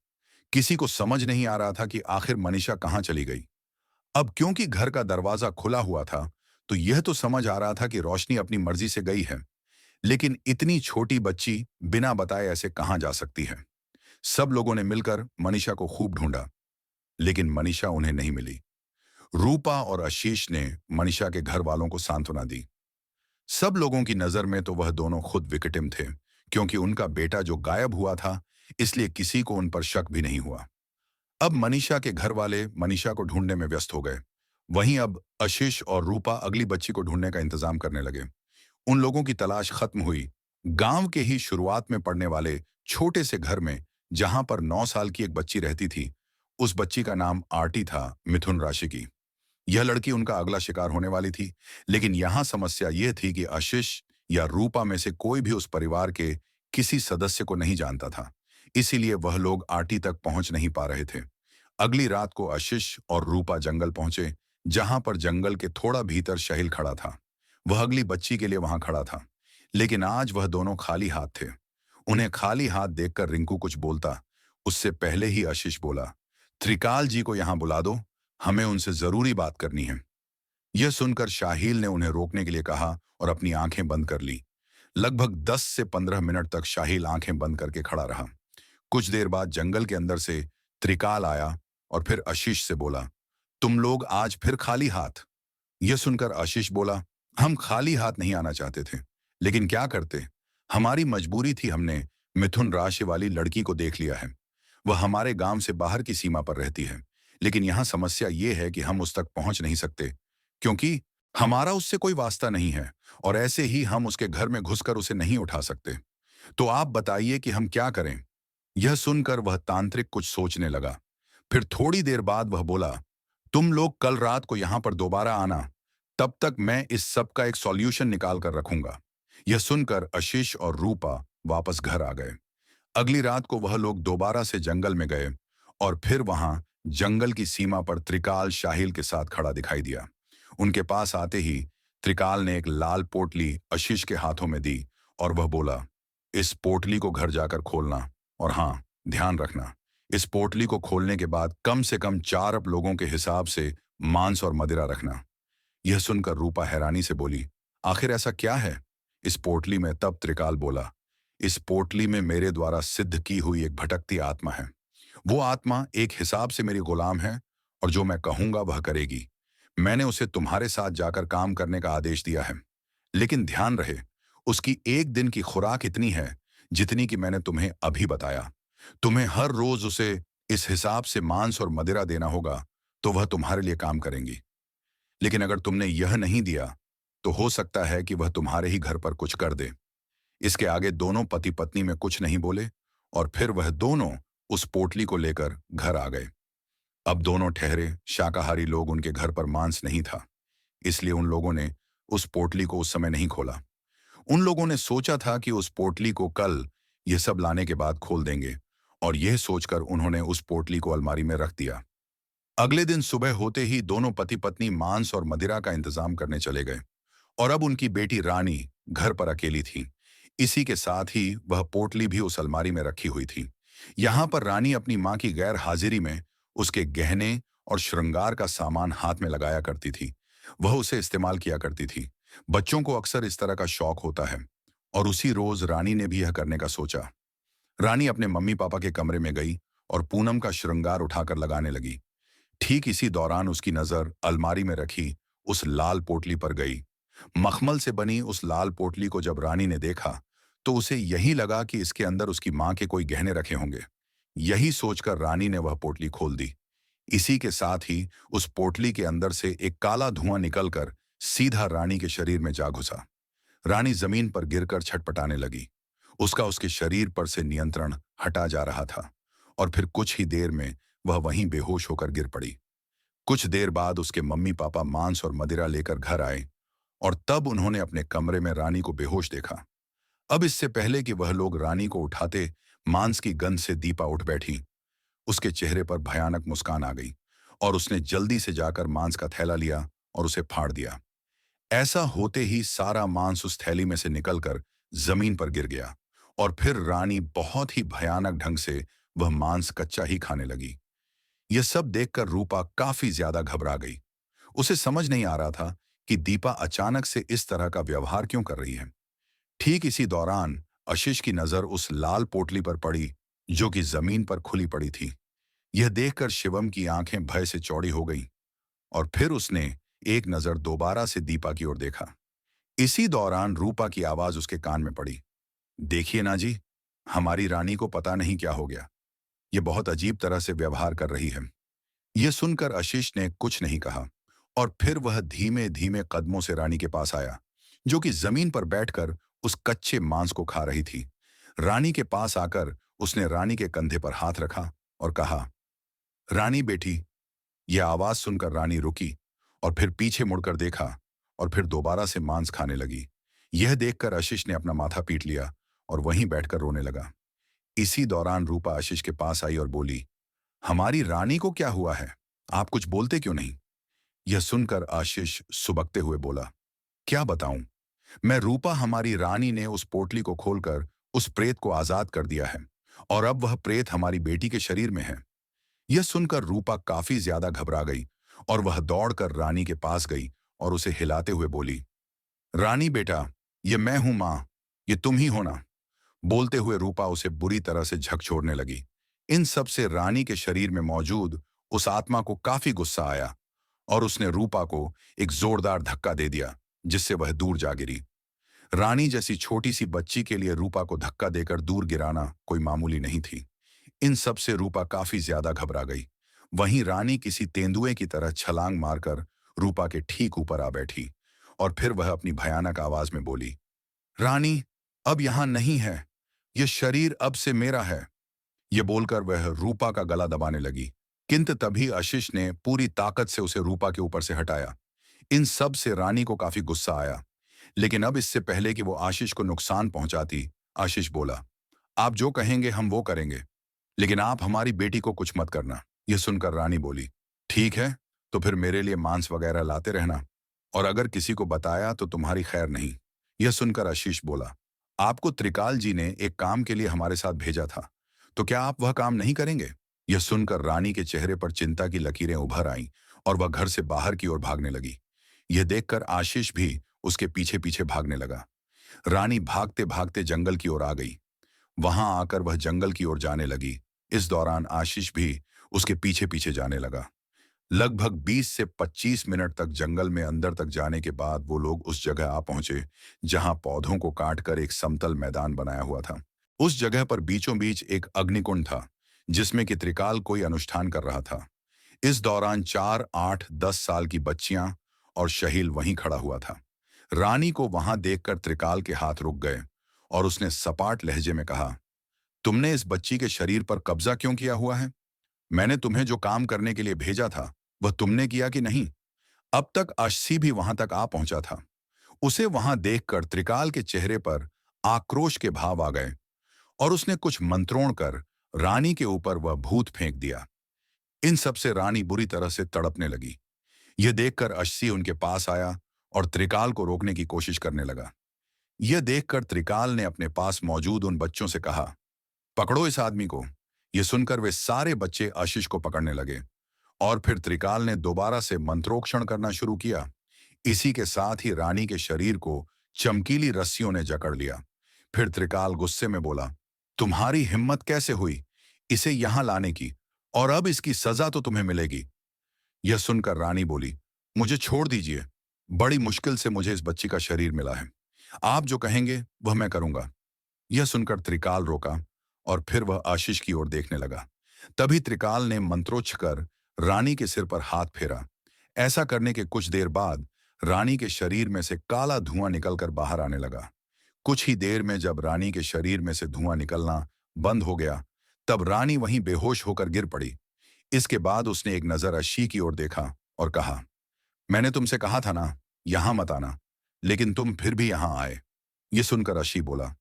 किसी को समझ नहीं आ रहा था कि आखिर मनीषा कहाँ चली गई। अब क्योंकि घर का दरवाजा खुला हुआ था, तो यह तो समझ आ रहा था कि रोशनी अपनी मर्जी से गई है, लेकिन इतनी छोटी बच्ची बिना बताए ऐसे कहाँ जा सकती है। सब लोगों ने मिलकर मनीषा को खूब ढूंढा, लेकिन मनीषा उन्हें नहीं मिली। रूपा और आशीष ने मनीषा के घर वालों को सांत्वना दी। सब लोगों की नजर में तो वह दोनों खुद विक्टिम थे, क्योंकि उनका बेटा जो गायब हुआ था, इसलिए किसी को उन पर शक भी नहीं हुआ। अब मनीषा के घर वाले मनीषा को ढूंढने में व्यस्त हो गए। वहीं अब आशीष और रूपा अगली बच्ची को ढूंढने का इंतजाम करने लगे। उन लोगों की तलाश खत्म हुई। गांव के ही शुरुआत में पड़ने वाले छोटे से घर में, जहां पर 9 साल की एक बच्ची रहती थी, उस बच्ची का नाम आरती था, मिथुन राशि की। यह लड़की उनका अगला शिकार होने वाली थी, लेकिन यहां समस्या यह थी कि आशीष या रूपा में से कोई भी उस परिवार के किसी सदस्य को नहीं जानता था। इसीलिए वह लोग आरती तक पहुंच नहीं पा रहे थे। अगली रात को आशीष और रूपा जंगल पहुंचे, जहां पर जंगल के थोड़ा भीतर शाहिल खड़ा था। वह अगली बच्ची के लिए वहां खड़ा था, लेकिन आज वह दोनों खाली हाथ थे। उन्हें खाली हाथ देखकर रिंकू कुछ बोलता, उससे पहले ही आशीष बोला, त्रिकाल जी को यहां बुला दो, हमें उनसे जरूरी बात करनी है। यह सुनकर शाहिल ने उन्हें रोकने के लिए कहा और अपनी आंखें बंद कर ली। लगभग 10 से 15 मिनट तक शाहिल आंखें बंद करके खड़ा रहा। कुछ देर बाद जंगल के अंदर से त्रिकाल आया और फिर आशीष से बोला, तुम लोग आज फिर खाली हाथ? यह सुनकर आशीष बोला, हम खाली हाथ नहीं आना चाहते थे, लेकिन क्या करते, हमारी मजबूरी थी। हमने मिथुन राशि वाली लड़की को देख लिया है। वह हमारे गांव से बाहर की सीमा पर रहती है, लेकिन यहां समस्या यह है कि हम उस तक पहुंच नहीं सकते, क्योंकि हमारा उससे कोई वास्ता नहीं है, और ऐसे ही हम उसके घर में घुसकर उसे नहीं उठा सकते। तो आप बताइए कि हम क्या करें? यह सुनकर वह तांत्रिक कुछ सोचने लगा। फिर थोड़ी देर बाद वह बोला, तुम लोग कल रात को यहां पर दोबारा आना, तब तक मैं इस सब का एक सॉल्यूशन निकाल कर रखूंगा। यह सुनकर आशीष और रूपा वापस घर आ गए। अगली रात को वह लोग दोबारा से जंगल में गए और फिर वहां जंगल की सीमा पर त्रिकाल शाहिल के साथ खड़ा दिखाई दिया। उनके पास आते ही त्रिकाल ने एक लाल पोटली आशीष के हाथों में दी और वह बोला, इस पोटली को घर जाकर खोलना, और हाँ, ध्यान रखना, इस पोटली को खोलने के बाद कम से कम 4 लोगों के हिसाब से मांस और मदिरा रखना। यह सुनकर रूपा हैरानी से बोली, आखिर ऐसा क्या है इस पोटली में? तब त्रिकाल बोला, इस पोटली में मेरे द्वारा सिद्ध की हुई एक भटकती आत्मा है। वो आत्मा एक हिसाब से मेरी गुलाम है, और जो मैं कहूंगा वह करेगी। मैंने उसे तुम्हारे साथ जाकर काम करने का आदेश दिया है, लेकिन ध्यान रहे, उसकी एक दिन की खुराक इतनी है जितनी कि मैंने तुम्हें अभी बताया। तुम्हें हर रोज उसे इस हिसाब से मांस और मदिरा देना होगा, तो वह तुम्हारे लिए काम करेंगी। लेकिन अगर तुमने यह नहीं दिया, तो हो सकता है कि वह तुम्हारे ही घर पर कुछ कर दे। इसके आगे दोनों पति पत्नी में कुछ नहीं बोले, और फिर वह दोनों उस पोटली को लेकर घर आ गए। अब दोनों ठहरे शाकाहारी लोग, उनके घर पर मांस नहीं था, इसलिए उन लोगों ने उस पोटली को उस समय नहीं खोला। उन लोगों ने सोचा था कि उस पोटली को कल यह सब लाने के बाद खोल देंगे, और यह सोचकर उन्होंने उस पोटली को अलमारी में रख दिया। अगले दिन सुबह होते ही दोनों पति पत्नी मांस और मदिरा का इंतजाम करने चले गए, और अब उनकी बेटी रानी घर पर अकेली थी। इसी के साथ ही वह पोटली भी उस अलमारी में रखी हुई थी। यहां पर रानी अपनी मां की गैर हाजिरी में उसके गहने और श्रृंगार का सामान हाथ में लगाया करती थी। वह उसे इस्तेमाल किया करती थी। बच्चों को अक्सर इस तरह का शौक होता है, और उसी रोज रानी ने भी यह करने का सोचा। रानी अपने मम्मी पापा के कमरे में गई और पूनम का श्रृंगार उठाकर लगाने लगी। ठीक इसी दौरान उसकी नजर अलमारी में रखी उस लाल पोटली पर गई। मखमल से बनी उस लाल पोटली को जब रानी ने देखा, तो उसे यही लगा कि इसके अंदर उसकी मां के कोई गहने रखे होंगे। यही सोचकर रानी ने वह पोटली खोल दी। इसी के साथ ही उस पोटली के अंदर से एक काला धुआं निकलकर सीधा रानी के शरीर में जा घुसा। रानी जमीन पर गिरकर छटपटाने लगी। उसका उसके शरीर पर से नियंत्रण हटा जा रहा था, और फिर कुछ ही देर में वह वहीं बेहोश होकर गिर पड़ी। कुछ देर बाद उसके मम्मी पापा मांस और मदिरा लेकर घर आए, और तब उन्होंने अपने कमरे में रानी को बेहोश देखा। अब इससे पहले कि वह लोग रानी को उठाते, मांस की गंध से दीपा उठ बैठी। उसके चेहरे पर भयानक मुस्कान आ गई और उसने जल्दी से जाकर मांस का थैला लिया और उसे फाड़ दिया। ऐसा होते ही सारा मांस उस थैली में से निकलकर जमीन पर गिर गया और फिर रानी बहुत ही भयानक ढंग से वह मांस कच्चा ही खाने लगी। यह सब देखकर रूपा काफी ज्यादा घबरा गई। उसे समझ नहीं आ रहा था कि दीपा अचानक से इस तरह का व्यवहार क्यों कर रही है। ठीक इसी दौरान आशीष की नजर उस लाल पोटली पर पड़ी जो कि जमीन पर खुली पड़ी थी। यह देखकर शिवम की आंखें भय से चौड़ी हो गईं और फिर उसने एक नजर दोबारा से दीपा की ओर देखा। इसी दौरान रूपा की आवाज उसके कान में पड़ी। देखिए ना जी, हमारी रानी को पता नहीं क्या हो गया। ये बहुत अजीब तरह से व्यवहार कर रही है। यह सुनकर आशीष ने कुछ नहीं कहा और फिर वह धीमे धीमे कदमों से रानी के पास आया, जो कि जमीन पर बैठकर उस कच्चे मांस को खा रही थी। रानी के पास आकर उसने रानी के कंधे पर हाथ रखा और कहा, रानी बेटी। यह आवाज सुनकर रानी रुकी और फिर पीछे मुड़कर देखा और फिर दोबारा से मांस खाने लगी। यह देखकर आशीष ने अपना माथा पीट लिया और वहीं बैठकर रोने लगा। इसी दौरान रूपा आशीष के पास आई और बोली, हमारी रानी को क्या हुआ है? आप कुछ बोलते क्यों नहीं? यह सुनकर आशीष सुबकते हुए बोला, क्या बताऊं? मैं रूपा, हमारी रानी ने उस पोटली को खोलकर उस प्रेत को आजाद कर दिया है और अब वह प्रेत हमारी बेटी के शरीर में है। यह सुनकर रूपा काफी ज्यादा घबरा गई और वह दौड़कर रानी के पास गई और उसे हिलाते हुए बोली, रानी बेटा, ये मैं हूं मां, ये तुम ही हो ना? बोलते हुए रूपा उसे बुरी तरह से झकझोरने लगी। इन सब से रानी के शरीर में मौजूद उस आत्मा को काफी गुस्सा आया और उसने रूपा को एक जोरदार धक्का दे दिया, जिससे वह दूर जा गिरी। रानी जैसी छोटी सी बच्ची के लिए रूपा को धक्का देकर दूर गिराना कोई मामूली नहीं थी। इन सब से रूपा काफी ज्यादा घबरा गई। वहीं रानी किसी तेंदुए की तरह छलांग मारकर रूपा के ठीक ऊपर आ बैठी और फिर वह अपनी भयानक आवाज में बोली, रानी अब यहां नहीं है, यह शरीर अब से मेरा है। यह बोलकर वह रूपा का गला दबाने लगी, किंतु तभी आशीष ने पूरी ताकत से उसे रूपा के ऊपर से हटाया। इन सब से रानी को काफी गुस्सा आया, लेकिन अब इससे पहले कि वो आशीष को नुकसान पहुंचाती, आशीष बोला, आप जो कहेंगे हम वो करेंगे, लेकिन आप हमारी बेटी को कुछ मत करना। यह सुनकर रानी बोली, ठीक है, तो फिर मेरे लिए मांस वगैरह लाते रहना, और अगर किसी को बताया तो तुम्हारी खैर नहीं। यह सुनकर आशीष बोला, आपको त्रिकाल जी ने एक काम के लिए हमारे साथ भेजा था, तो क्या आप वह काम नहीं करेंगे? यह सुनकर रानी के चेहरे पर चिंता की लकीरें उभर आईं और वह घर से बाहर की ओर भागने लगी। यह देखकर आशीष भी उसके पीछे पीछे भागने लगा। रानी भागते भागते जंगल की ओर आ गई। वहां आकर वह जंगल की ओर जाने लगी। इस दौरान आशीष भी उसके पीछे पीछे जाने लगा। लगभग 20 से 25 मिनट तक जंगल में अंदर तक जाने के बाद वो लोग उस जगह आ पहुंचे जहां पौधों को काटकर एक समतल मैदान बनाया हुआ था। उस जगह पर बीचों बीच एक अग्निकुंड था, जिसमें कि त्रिकाल कोई अनुष्ठान कर रहा था। इस दौरान 4, 8, 10 साल की बच्चियां और शहील वहीं खड़ा हुआ था। रानी को वहां देखकर त्रिकाल के हाथ रुक गए और उसने सपाट लहजे में कहा, तुमने इस बच्ची के शरीर पर कब्जा क्यों किया हुआ है? मैंने तुम्हें जो काम करने के लिए भेजा था वह तुमने किया कि नहीं? अब तक अश्सी भी वहां तक आ पहुंचा था। उसे वहां देखकर त्रिकाल के चेहरे पर आक्रोश के भाव आ गए और उसने कुछ मंत्रोण कर रानी के ऊपर वह भूत फेंक दिया। इन सब से रानी बुरी तरह से तड़पने लगी। यह देखकर अश्सी उनके पास आया और त्रिकाल को रोकने की कोशिश करने लगा। यह देखकर त्रिकाल ने अपने पास मौजूद उन बच्चों से कहा, पकड़ो इस आदमी को। यह सुनकर वे सारे बच्चे आशीष को पकड़ने लगे और फिर त्रिकाल ने दोबारा से मंत्रोक्षण करना शुरू किया। इसी के साथ ही रानी के शरीर को चमकीली रस्सियों ने जकड़ लिया। फिर त्रिकाल गुस्से में बोला, तुम्हारी हिम्मत कैसे हुई इसे यहां लाने की, और अब इसकी सजा तो तुम्हें मिलेगी। यह सुनकर रानी बोली, मुझे छोड़ दीजिए, बड़ी मुश्किल से मुझे इस बच्ची का शरीर मिला है। आप जो कहेंगे वह मैं करूंगा। यह सुनकर त्रिकाल रोका और फिर वह आशीष की ओर देखने लगा। तभी त्रिकाल ने मंत्रोच्च कर रानी के सिर पर हाथ फेरा। ऐसा करने के कुछ देर बाद रानी के शरीर में से काला धुआं निकलकर बाहर आने लगा। कुछ ही देर में जब रानी के शरीर में से धुआं निकलना बंद हो गया, तब रानी वहीं बेहोश होकर गिर पड़ी। इसके बाद उसने एक नजर अश्शी की ओर देखा और कहा, मैंने तुमसे कहा था ना यहां मत आना, लेकिन तुम फिर भी यहां आए। ये सुनकर अश्शी बोला,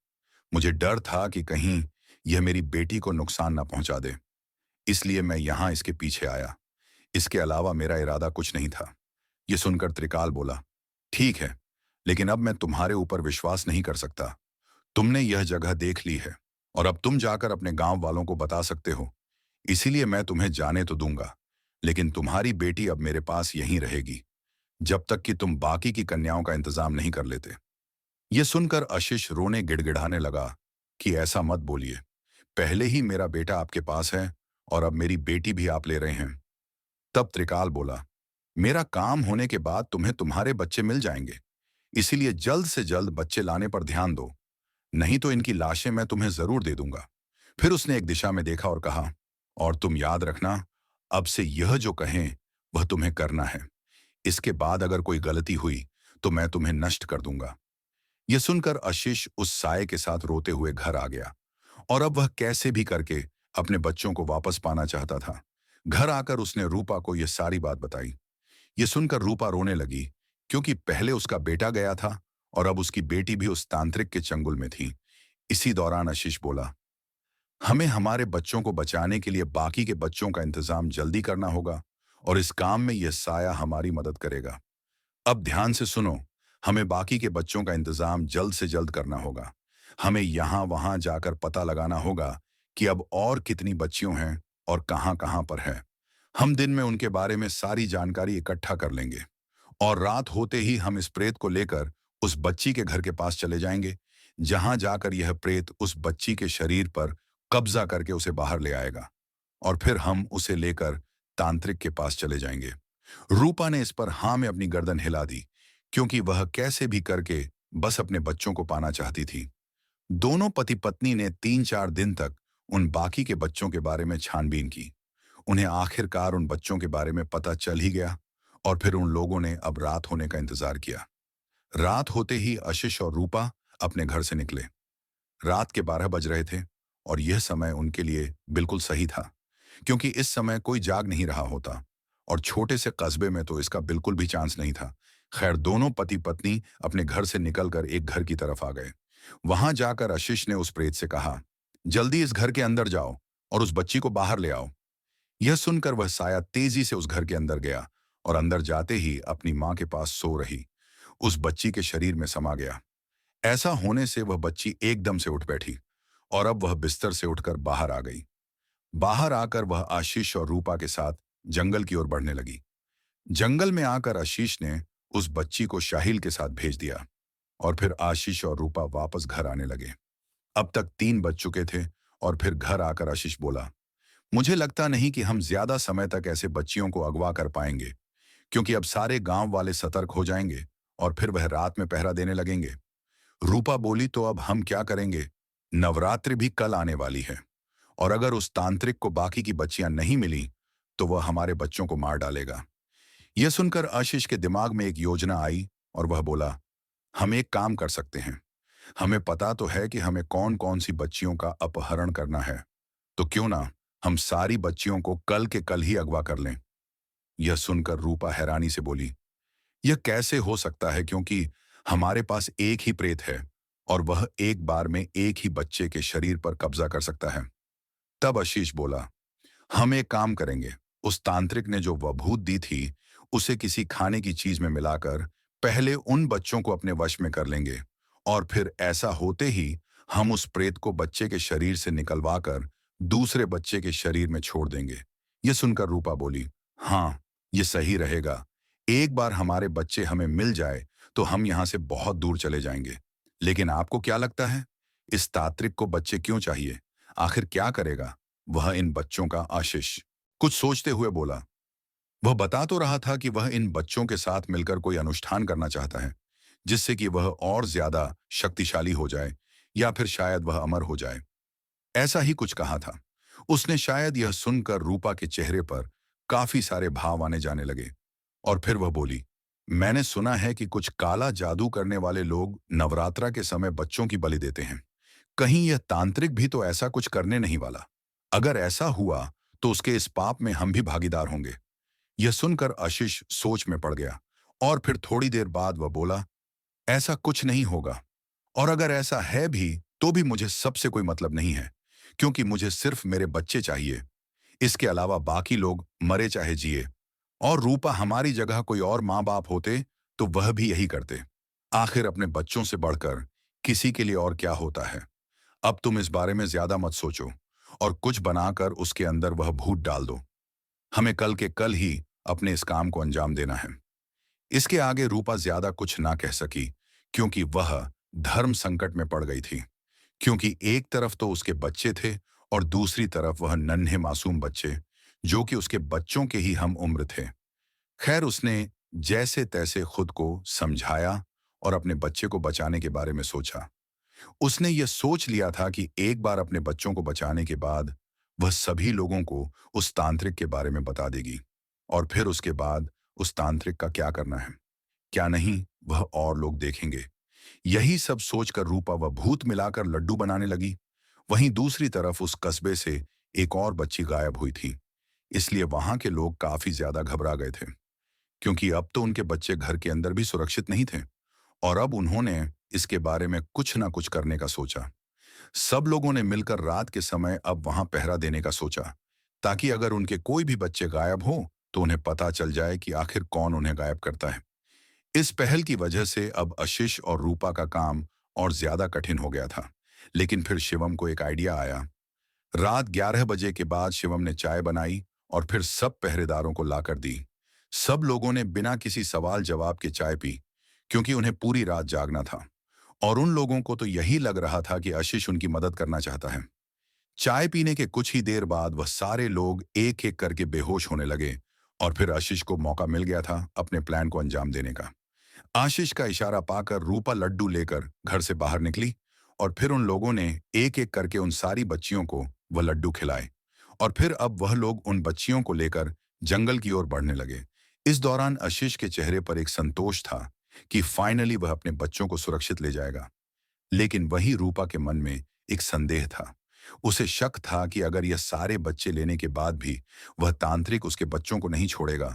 मुझे डर था कि कहीं यह मेरी बेटी को नुकसान ना पहुंचा दे, इसलिए मैं यहां इसके पीछे आया। इसके अलावा मेरा इरादा कुछ नहीं था। यह सुनकर त्रिकाल बोला, ठीक है, लेकिन अब मैं तुम्हारे ऊपर विश्वास नहीं कर सकता। तुमने यह जगह देख ली है और अब तुम जाकर अपने गांव वालों को बता सकते हो, इसीलिए मैं तुम्हें जाने तो दूंगा, लेकिन तुम्हारी बेटी अब मेरे पास यहीं रहेगी जब तक कि तुम बाकी की कन्याओं का इंतजाम नहीं कर लेते। यह सुनकर आशीष रोने गिड़गिड़ाने लगा कि ऐसा मत बोलिए, पहले ही मेरा बेटा आपके पास है और अब मेरी बेटी भी आप ले रहे हैं। तब त्रिकाल बोला, मेरा काम होने के बाद तुम्हें तुम्हारे बच्चे मिल जाएंगे, इसीलिए जल्द से जल्द बच्चे लाने पर ध्यान दो, नहीं तो इनकी लाशें मैं तुम्हें जरूर दे दूंगा। फिर उसने एक दिशा में देखा और कहा, और तुम याद रखना, अब से यह जो कहें वह तुम्हें करना है। इसके बाद अगर कोई गलती हुई तो मैं तुम्हें नष्ट कर दूंगा। यह सुनकर आशीष उस साये के साथ रोते हुए घर आ गया और अब वह कैसे भी करके अपने बच्चों को वापस पाना चाहता था। घर आकर उसने रूपा को यह सारी बात बताई। यह सुनकर रूपा रोने लगी, क्योंकि पहले उसका बेटा गया था और अब उसकी बेटी भी उस तांत्रिक के चंगुल में थी। इसी दौरान आशीष बोला, हमें हमारे बच्चों को बचाने के लिए बाकी के बच्चों का इंतजाम जल्दी करना होगा और इस काम में यह साया हमारी मदद करेगा। अब ध्यान से सुनो, हमें बाकी के बच्चों का इंतजाम जल्द से जल्द करना होगा। हमें यहाँ वहाँ जाकर पता लगाना होगा कि अब और कितनी बच्चियों हैं और कहाँ-कहाँ पर है। हम दिन में उनके बारे में सारी जानकारी इकट्ठा कर लेंगे और रात होते ही हम इस प्रेत को लेकर उस बच्ची के घर के पास चले जाएंगे, जहां जाकर यह प्रेत उस बच्ची के शरीर पर कब्जा करके उसे बाहर ले आएगा और फिर हम उसे लेकर तांत्रिक के पास चले जाएंगे। रूपा ने इस पर हाँ में अपनी गर्दन हिला दी, क्योंकि वह कैसे भी करके बस अपने बच्चों को पाना चाहती थी। दोनों पति पत्नी ने 3-4 दिन तक उन बाकी के बच्चों के बारे में छानबीन की। उन्हें आखिरकार उन बच्चों के बारे में पता चल ही गया और फिर उन लोगों ने अब रात होने का इंतजार किया। रात होते ही आशीष और रूपा अपने घर से निकले। रात के 12 बज रहे थे और यह समय उनके लिए बिल्कुल सही था, क्योंकि इस समय कोई जाग नहीं रहा होता और छोटे से कस्बे में तो इसका बिल्कुल भी चांस नहीं था। खैर, दोनों पति पत्नी अपने घर से निकलकर एक घर की तरफ आ गए। वहां जाकर आशीष ने उस प्रेत से कहा, जल्दी इस घर के अंदर जाओ और उस बच्ची को बाहर ले आओ। यह सुनकर वह साया तेजी से उस घर के अंदर गया और अंदर जाते ही अपनी मां के पास सो रही उस बच्ची के शरीर में समा गया। ऐसा होने से वह बच्ची एकदम से उठ बैठी और अब वह बिस्तर से उठकर बाहर आ गई। बाहर आकर वह आशीष और रूपा के साथ जंगल की ओर बढ़ने लगी। जंगल में आकर आशीष ने उस बच्ची को शाहिल के साथ भेज दिया और फिर आशीष और रूपा वापस घर आने लगे। अब तक 3 बज चुके थे और फिर घर आकर आशीष बोला, मुझे लगता नहीं कि हम ज्यादा समय तक ऐसे बच्चियों को अगवा कर पाएंगे, क्योंकि अब सारे गांव वाले सतर्क हो जाएंगे और फिर वह रात में पहरा देने लगेंगे। रूपा बोली, तो अब हम क्या करेंगे? नवरात्रि भी कल आने वाली है और अगर उस तांत्रिक को बाकी की बच्चियां नहीं मिली तो वह हमारे बच्चों को मार डालेगा। यह सुनकर आशीष के दिमाग में एक योजना आई और वह बोला, हम एक काम कर सकते हैं। हमें पता तो है कि हमें कौन कौन सी बच्चियों का अपहरण करना है, तो क्यों ना हम सारी बच्चियों को कल के कल ही अगवा कर लें। यह सुनकर रूपा हैरानी से बोली, यह कैसे हो सकता है, क्योंकि हमारे पास एक ही प्रेत है और वह एक बार में एक ही बच्चे के शरीर पर कब्जा कर सकता है। तब आशीष बोला, हम एक काम करेंगे, उस तांत्रिक ने जो वभूत दी थी उसे किसी खाने की चीज में मिलाकर पहले उन बच्चों को अपने वश में कर लेंगे और फिर ऐसा होते ही हम उस प्रेत को बच्चे के शरीर से निकलवा कर दूसरे बच्चे के शरीर में छोड़ देंगे। यह सुनकर रूपा बोली, हाँ, ये सही रहेगा। एक बार हमारे बच्चे हमें मिल जाए तो हम यहां से बहुत दूर चले जाएंगे। लेकिन आपको क्या लगता है, इस तांत्रिक को बच्चे क्यों चाहिए? आखिर क्या करेगा वह इन बच्चों का? आशीष कुछ सोचते हुए बोला, वह बता तो रहा था कि वह इन बच्चों के साथ मिलकर कोई अनुष्ठान करना चाहता है, जिससे कि वह और ज्यादा शक्तिशाली हो जाए या फिर शायद वह अमर हो जाए। ऐसा ही कुछ कहा था उसने। शायद यह सुनकर रूपा के चेहरे पर काफी सारे भाव आने जाने लगे और फिर वह बोली, मैंने सुना है कि कुछ काला जादू करने वाले लोग नवरात्रा के समय बच्चों की बलि देते हैं। कहीं यह तांत्रिक भी तो ऐसा कुछ करने नहीं वाला? अगर ऐसा हुआ तो उसके इस पाप में हम भी भागीदार होंगे। यह सुनकर आशीष सोच में पड़ गया और फिर थोड़ी देर बाद वह बोला, ऐसा कुछ नहीं होगा और अगर ऐसा है भी तो भी मुझे सबसे कोई मतलब नहीं है, क्योंकि मुझे सिर्फ मेरे बच्चे चाहिए। इसके अलावा बाकी लोग मरे चाहे जिए। और रूपा हमारी जगह कोई और माँ बाप होते तो वह भी यही करते। आखिर अपने बच्चों से बढ़कर किसी के लिए और क्या होता है। अब तुम इस बारे में ज्यादा मत सोचो और कुछ बनाकर उसके अंदर वह भूत डाल दो। हमें कल के कल ही अपने इस काम को अंजाम देना है। इसके आगे रूपा ज्यादा कुछ ना कह सकी, क्योंकि वह धर्म संकट में पड़ गई थी। क्योंकि एक तरफ तो उसके बच्चे थे और दूसरी तरफ वह नन्हे मासूम बच्चे, जो कि उसके बच्चों के ही हम उम्र थे। खैर, उसने जैसे तैसे खुद को समझाया और अपने बच्चे को बचाने के बारे में सोचा। उसने यह सोच लिया था कि एक बार अपने बच्चों को बचाने के बाद वह सभी लोगों को उस तांत्रिक के बारे में बता देगी। और फिर उसके बाद उस तांत्रिक का क्या करना है, क्या नहीं, वह और लोग देखेंगे। यही सब सोचकर रूपा वह भूत मिलाकर लड्डू बनाने लगी। वहीं दूसरी तरफ उस कस्बे से एक और बच्ची गायब हुई थी। इसलिए वहां के लोग काफी ज्यादा घबरा गए थे, क्योंकि अब तो उनके बच्चे घर के अंदर भी सुरक्षित नहीं थे। और अब उन्होंने इसके बारे में कुछ ना कुछ करने का सोचा। सब लोगों ने मिलकर रात के समय अब वहां पहरा देने का सोचा, ताकि अगर उनके कोई भी बच्चे गायब हो तो उन्हें पता चल जाए कि आखिर कौन उन्हें गायब करता है। इस पहल की वजह से अब आशीष और रूपा का काम और ज्यादा कठिन हो गया था। लेकिन फिर शिवम को एक आइडिया आया। रात 11 बजे के बाद शिवम ने चाय बनाई और फिर सब पहरेदारों को लाकर दी। सब लोगों ने बिना किसी सवाल जवाब के चाय पी, क्योंकि उन्हें पूरी रात जागना था। और उन लोगों को तो यही लग रहा था कि आशीष उनकी मदद करना चाहता है। चाय पीने के कुछ ही देर बाद वह सारे लोग एक एक करके बेहोश होने लगे। और फिर आशीष को मौका मिल गया था अपने प्लान को अंजाम देने का। आशीष का इशारा पाकर रूपा लड्डू लेकर घर से बाहर निकली। और फिर उन लोगों ने एक एक करके उन सारी बच्चियों को वह लड्डू खिलाए। और फिर अब वह लोग उन बच्चियों को लेकर जंगल की ओर बढ़ने लगे। इस दौरान आशीष के चेहरे पर एक संतोष था कि फाइनली वह अपने बच्चों को सुरक्षित ले जाएगा। लेकिन वही रूपा के मन में एक संदेह था। उसे शक था कि अगर यह सारे बच्चे लेने के बाद भी वह तांत्रिक उसके बच्चों को नहीं छोड़ेगा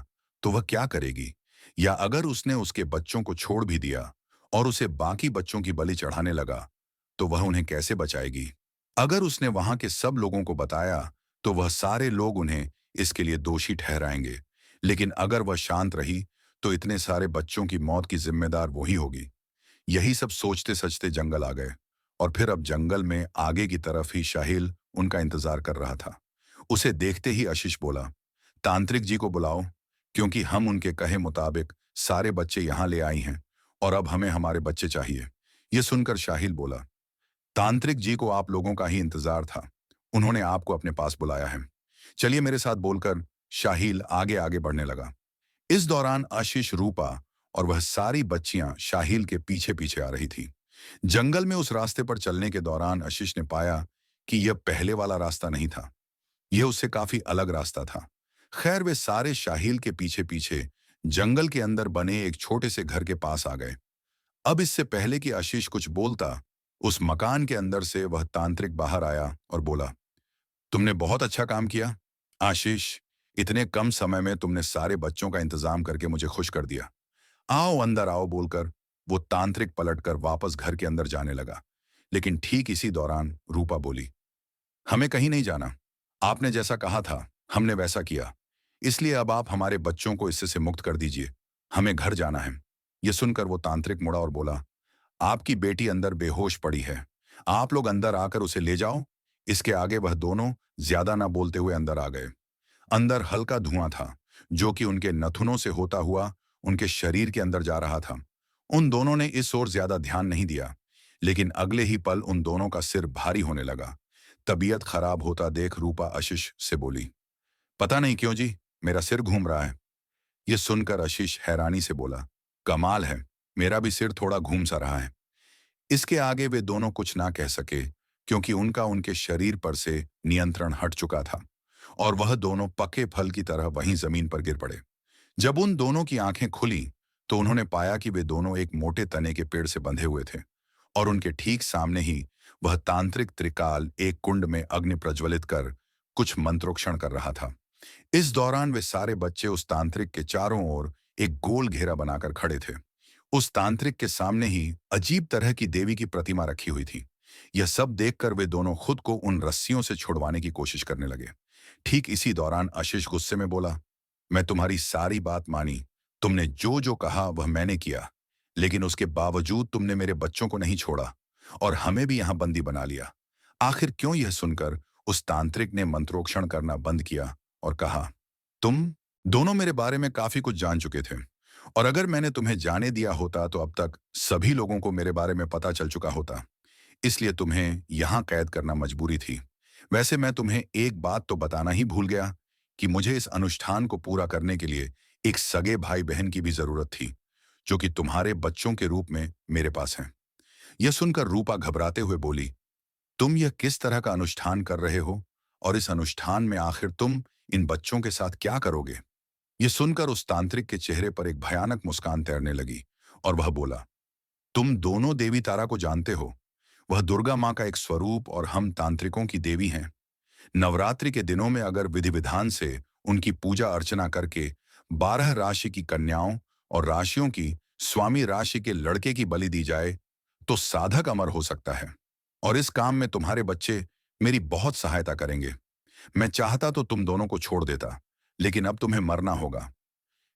तो वह क्या करेगी। या अगर उसने उसके बच्चों को छोड़ भी दिया और उसे बाकी बच्चों की बलि चढ़ाने लगा तो वह उन्हें कैसे बचाएगी। अगर उसने वहां के सब लोगों को बताया तो वह सारे लोग उन्हें इसके लिए दोषी ठहराएंगे। लेकिन अगर वह शांत रही तो इतने सारे बच्चों की मौत की जिम्मेदार वही होगी। यही सब सोचते सचते जंगल आ गए। और फिर अब जंगल में आगे की तरफ ही शाहिल उनका इंतजार कर रहा था। उसे देखते ही आशीष बोला, तांत्रिक जी को बुलाओ, क्योंकि हम उनके कहे मुताबिक सारे बच्चे यहाँ ले आई हैं और अब हमें हमारे बच्चे चाहिए। यह सुनकर शाहिल बोला, तांत्रिक जी को आप लोगों का ही इंतजार था। उन्होंने आपको अपने पास बुलाया है। चलिए मेरे साथ, बोलकर शाहिल आगे आगे बढ़ने लगा। इस दौरान आशीष, रूपा और वह सारी बच्चियां शाहिल के पीछे पीछे आ रही थी। जंगल में उस रास्ते पर चलने के दौरान आशीष ने पाया कि यह पहले वाला रास्ता नहीं था। यह उससे काफी अलग रास्ता था। खैर, वे सारे शाहिल के पीछे पीछे जंगल के अंदर बने एक छोटे से घर के पास आ गए। अब इससे पहले कि आशीष कुछ बोलता, उस मकान के अंदर से वह तांत्रिक बाहर आया और बोला, तुमने बहुत अच्छा काम किया आशीष। इतने कम समय में तुमने सारे बच्चों का इंतजाम करके मुझे खुश कर दिया। आओ अंदर आओ, बोलकर वो तांत्रिक पलटकर वापस घर के अंदर जाने लगा। लेकिन ठीक इसी दौरान रूपा बोली, हमें कहीं नहीं जाना। आपने जैसा कहा था हमने वैसा किया। इसलिए अब आप हमारे बच्चों को इससे से मुक्त कर दीजिए। हमें घर जाना है। यह सुनकर वो तांत्रिक मुड़ा और बोला, आपकी बेटी अंदर बेहोश पड़ी है। आप लोग अंदर आकर उसे ले जाओ। इसके आगे वह दोनों ज्यादा ना बोलते हुए अंदर आ गए। अंदर हल्का धुआं था, जो कि उनके नथुनों से होता हुआ उनके शरीर के अंदर जा रहा था। उन दोनों ने इस ओर ज्यादा ध्यान नहीं दिया। लेकिन अगले ही पल उन दोनों का सिर भारी होने लगा। तबीयत खराब होता देख रूपा आशीष से बोली, पता नहीं क्यों जी, मेरा सिर घूम रहा है। यह सुनकर आशीष हैरानी से बोला, कमाल है, मेरा भी सिर थोड़ा घूम सा रहा है। इसके आगे वे दोनों कुछ ना कह सके, क्योंकि उनका उनके शरीर पर से नियंत्रण हट चुका था और वह दोनों पके फल की तरह वहीं जमीन पर गिर पड़े। जब उन दोनों की आंखें खुली तो उन्होंने पाया कि वे दोनों एक मोटे तने के पेड़ से बंधे हुए थे और उनके ठीक सामने ही वह तांत्रिक त्रिकाल एक कुंड में अग्नि प्रज्वलित कर कुछ मंत्रोच्चारण कर रहा था। इस दौरान वे सारे बच्चे उस तांत्रिक के चारों ओर एक गोल घेरा बनाकर खड़े थे। उस तांत्रिक के सामने ही अजीब तरह की देवी की प्रतिमा रखी हुई थी, यह सब देखकर वे दोनों खुद को उन रस्सियों से छुड़वाने की कोशिश करने लगे। ठीक इसी दौरान आशीष गुस्से में बोला, मैं तुम्हारी सारी बात मानी, तुमने जो जो कहा वह मैंने किया, लेकिन उसके बावजूद तुमने मेरे बच्चों को नहीं छोड़ा और हमें भी यहां बंदी बना लिया। आखिर क्यों? यह सुनकर उस तांत्रिक ने मंत्रोक्षण करना बंद किया और कहा, तुम दोनों मेरे बारे में काफी कुछ जान चुके थे, और अगर मैंने तुम्हें जाने दिया होता तो अब तक सभी लोगों को मेरे बारे में पता चल चुका होता, इसलिए तुम्हें यहां कैद करना मजबूरी थी। वैसे मैं तुम्हें एक बात तो बताना ही भूल गया कि मुझे इस अनुष्ठान को पूरा करने के लिए एक सगे भाई बहन की भी जरूरत थी, जो कि तुम्हारे बच्चों के रूप में मेरे पास हैं। यह सुनकर रूपा घबराते हुए बोली, तुम यह किस तरह का अनुष्ठान कर रहे हो, और इस अनुष्ठान में आखिर तुम इन बच्चों के साथ क्या करोगे? यह सुनकर उस तांत्रिक के चेहरे पर एक भयानक मुस्कान तैरने लगी और वह बोला, तुम दोनों देवी तारा को जानते हो। वह दुर्गा माँ का एक स्वरूप और हम तांत्रिकों की देवी हैं। नवरात्रि के दिनों में अगर विधि विधान से उनकी पूजा अर्चना करके 12 राशि की कन्याओं और राशियों की स्वामी राशि के लड़के की बलि दी जाए तो साधक अमर हो सकता है, और इस काम में तुम्हारे बच्चे मेरी बहुत सहायता करेंगे। मैं चाहता तो तुम दोनों को छोड़ देता, लेकिन अब तुम्हें मरना होगा।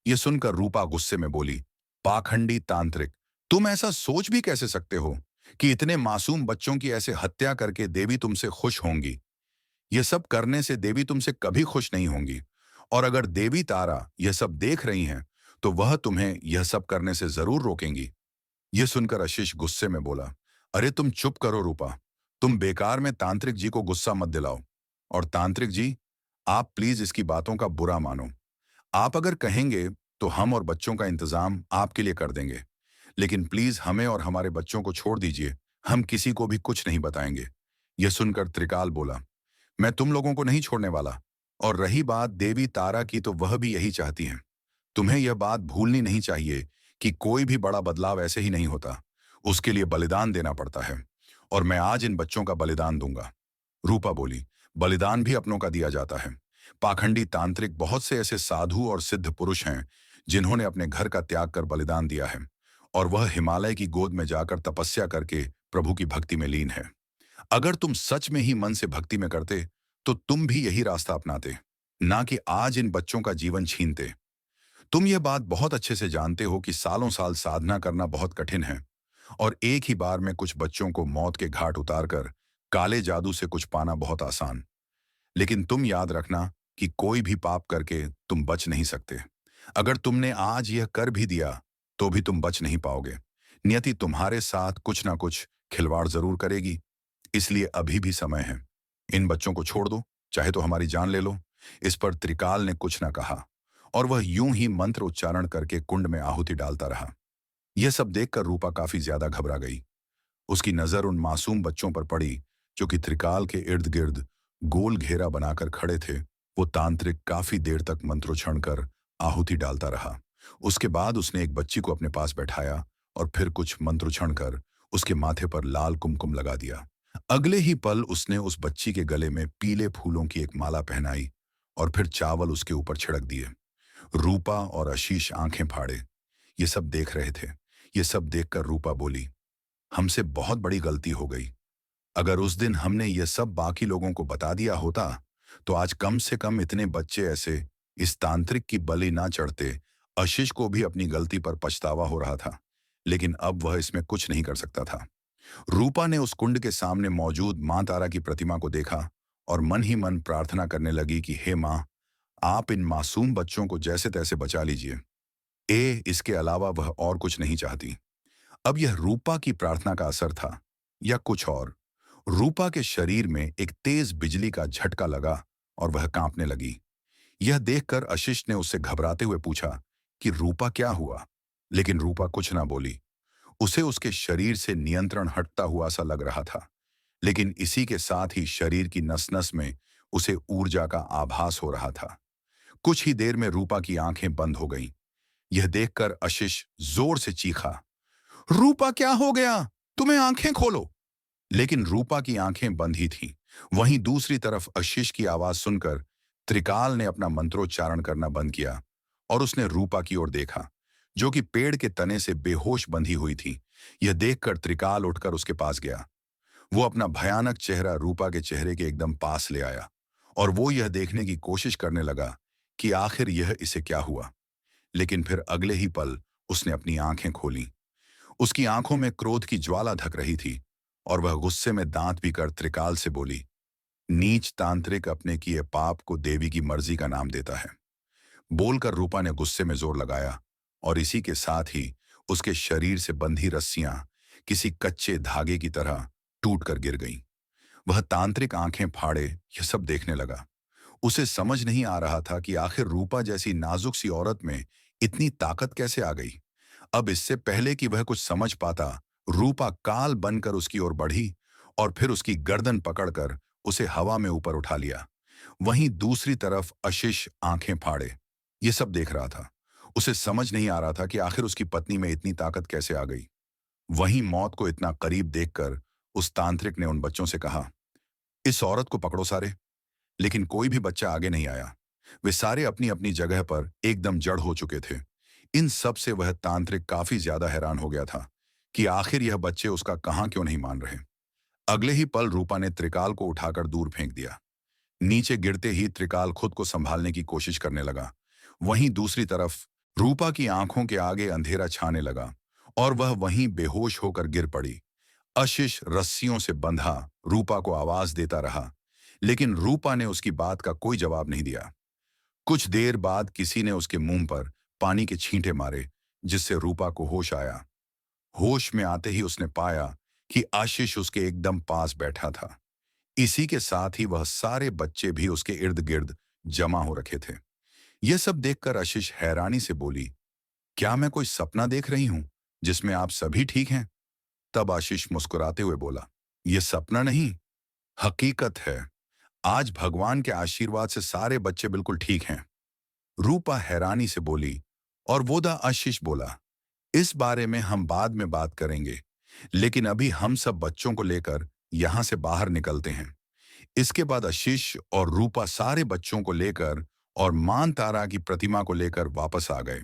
यह सुनकर रूपा गुस्से में बोली, पाखंडी तांत्रिक, तुम ऐसा सोच भी कैसे सकते हो कि इतने मासूम बच्चों की ऐसे हत्या करके देवी तुमसे खुश होंगी? यह सब करने से देवी तुमसे कभी खुश नहीं होंगी, और अगर देवी तारा यह सब देख रही हैं तो वह तुम्हें यह सब करने से जरूर रोकेंगी। यह सुनकर आशीष गुस्से में बोला, अरे तुम चुप करो रूपा, तुम बेकार में तांत्रिक जी को गुस्सा मत दिलाओ। और तांत्रिक जी, आप प्लीज इसकी बातों का बुरा मानो। आप अगर कहेंगे तो हम और बच्चों का इंतजाम आपके लिए कर देंगे, लेकिन प्लीज हमें और हमारे बच्चों को छोड़ दीजिए, हम किसी को भी कुछ नहीं बताएंगे। यह सुनकर त्रिकाल बोला, मैं तुम लोगों को नहीं छोड़ने वाला, और रही बात देवी तारा की तो वह भी यही चाहती हैं। तुम्हें यह बात भूलनी नहीं चाहिए कि कोई भी बड़ा बदलाव ऐसे ही नहीं होता, उसके लिए बलिदान देना पड़ता है, और मैं आज इन बच्चों का बलिदान दूंगा। रूपा बोली, बलिदान भी अपनों का दिया जाता है। पाखंडी तांत्रिक, बहुत से ऐसे साधु और सिद्ध पुरुष हैं जिन्होंने अपने घर का त्याग कर बलिदान दिया है, और वह हिमालय की गोद में जाकर तपस्या करके प्रभु की भक्ति में लीन है। अगर तुम सच में ही मन से भक्ति में करते तो तुम भी यही रास्ता अपनाते, ना कि आज इन बच्चों का जीवन छीनते। तुम यह बात बहुत अच्छे से जानते हो कि सालों साल साधना करना बहुत कठिन है, और एक ही बार में कुछ बच्चों को मौत के घाट उतारकर काले जादू से कुछ पाना बहुत आसान। लेकिन तुम याद रखना कि कोई भी पाप करके तुम बच नहीं सकते। अगर तुमने आज यह कर भी दिया तो भी तुम बच नहीं पाओगे। नियति तुम्हारे साथ कुछ ना कुछ खिलवाड़ जरूर करेगी, इसलिए अभी भी समय है। इन बच्चों को छोड़ दो, चाहे तो हमारी जान ले लो। इस पर त्रिकाल ने कुछ न कहा, और वह यूं ही मंत्र उच्चारण करके कुंड में आहुति डालता रहा। यह सब देखकर रूपा काफी ज्यादा घबरा गई। उसकी नजर उन मासूम बच्चों पर पड़ी जो कि त्रिकाल के इर्द गिर्द गोल घेरा बनाकर खड़े थे। वो तांत्रिक काफी देर तक मंत्रोच्चारण कर आहुति डालता रहा। उसके बाद उसने एक बच्ची को अपने पास बैठाया और फिर कुछ मंत्रोच्चारण कर उसके माथे पर लाल कुमकुम लगा दिया। अगले ही पल उसने उस बच्ची के गले में पीले फूलों की एक माला पहनाई और फिर चावल उसके ऊपर छिड़क दिए। रूपा और आशीष आंखें फाड़े ये सब देख रहे थे। ये सब देखकर रूपा बोली, हमसे बहुत बड़ी गलती हो गई। अगर उस दिन हमने ये सब बाकी लोगों को बता दिया होता तो आज कम से कम इतने बच्चे ऐसे इस तांत्रिक की बलि ना चढ़ते। आशीष को भी अपनी गलती पर पछतावा हो रहा था, लेकिन अब वह इसमें कुछ नहीं कर सकता था। रूपा ने उस कुंड के सामने मौजूद मां तारा की प्रतिमा को देखा और मन ही मन प्रार्थना करने लगी कि हे मां, आप इन मासूम बच्चों को जैसे तैसे बचा लीजिए। इसके अलावा वह और कुछ नहीं चाहती। अब यह रूपा की प्रार्थना का असर था या कुछ और। रूपा के शरीर में एक तेज बिजली का झटका लगा और वह कांपने लगी। यह देखकर आशीष ने उससे घबराते हुए पूछा कि रूपा क्या हुआ, लेकिन रूपा कुछ ना बोली। उसे उसके शरीर से नियंत्रण हटता हुआ सा लग रहा था, लेकिन इसी के साथ ही शरीर की नस नस में उसे ऊर्जा का आभास हो रहा था। कुछ ही देर में रूपा की आंखें बंद हो गईं। यह देखकर आशीष जोर से चीखा, रूपा क्या हो गया, तुम्हें आंखें खोलो। लेकिन रूपा की आंखें बंद ही थीं। वहीं दूसरी तरफ आशीष की आवाज सुनकर त्रिकाल ने अपना मंत्रोच्चारण करना बंद किया और उसने रूपा की ओर देखा, जो कि पेड़ के तने से बेहोश बंधी हुई थी। यह देखकर त्रिकाल उठकर उसके पास गया। वो अपना भयानक चेहरा रूपा के चेहरे के एकदम पास ले आया और वो यह देखने की कोशिश करने लगा कि आखिर यह इसे क्या हुआ। लेकिन फिर अगले ही पल उसने अपनी आंखें खोलीं। उसकी आंखों में क्रोध की ज्वाला धक रही थी और वह गुस्से में दांत पीकर त्रिकाल से बोली, नीच तांत्रिक अपने किए पाप को देवी की मर्जी का नाम देता है। बोलकर रूपा ने गुस्से में जोर लगाया और इसी के साथ ही उसके शरीर से बंधी रस्सियां किसी कच्चे धागे की तरह टूटकर गिर गईं। वह तांत्रिक आंखें फाड़े यह सब देखने लगा। उसे समझ नहीं आ रहा था कि आखिर रूपा जैसी नाजुक सी औरत में इतनी ताकत कैसे आ गई। अब इससे पहले कि वह कुछ समझ पाता, रूपा काल बनकर उसकी ओर बढ़ी और फिर उसकी गर्दन पकड़कर उसे हवा में ऊपर उठा लिया। वहीं दूसरी तरफ आशीष आंखें फाड़े ये सब देख रहा था। उसे समझ नहीं आ रहा था कि आखिर उसकी पत्नी में इतनी ताकत कैसे आ गई। वहीं मौत को इतना करीब देखकर उस तांत्रिक ने उन बच्चों से कहा, इस औरत को पकड़ो सारे। लेकिन कोई भी बच्चा आगे नहीं आया। वे सारे अपनी अपनी जगह पर एकदम जड़ हो चुके थे। इन सब से वह तांत्रिक काफी ज्यादा हैरान हो गया था कि आखिर यह बच्चे उसका कहां क्यों नहीं मान रहे। अगले ही पल रूपा ने त्रिकाल को उठाकर दूर फेंक दिया। नीचे गिरते ही त्रिकाल खुद को संभालने की कोशिश करने लगा। वहीं दूसरी तरफ रूपा की आंखों के आगे अंधेरा छाने लगा और वह वहीं बेहोश होकर गिर पड़ी। आशीष रस्सियों से बंधा रूपा को आवाज देता रहा, लेकिन रूपा ने उसकी बात का कोई जवाब नहीं दिया। कुछ देर बाद किसी ने उसके मुंह पर पानी के छींटे मारे, जिससे रूपा को होश आया। होश में आते ही उसने पाया कि आशीष उसके एकदम पास बैठा था। इसी के साथ ही वह सारे बच्चे भी उसके इर्द गिर्द जमा हो रखे थे। यह सब देखकर आशीष हैरानी से बोली, क्या मैं कोई सपना देख रही हूं जिसमें आप सभी ठीक हैं? तब आशीष मुस्कुराते हुए बोला, यह सपना नहीं, हकीकत है। आज भगवान के आशीर्वाद से सारे बच्चे बिल्कुल ठीक हैं। रूपा हैरानी से बोली और वोदा आशीष बोला, इस बारे में हम बाद में बात करेंगे, लेकिन अभी हम सब बच्चों को लेकर यहां से बाहर निकलते हैं। इसके बाद आशीष और रूपा सारे बच्चों को लेकर और मां तारा की प्रतिमा को लेकर वापस आ गए।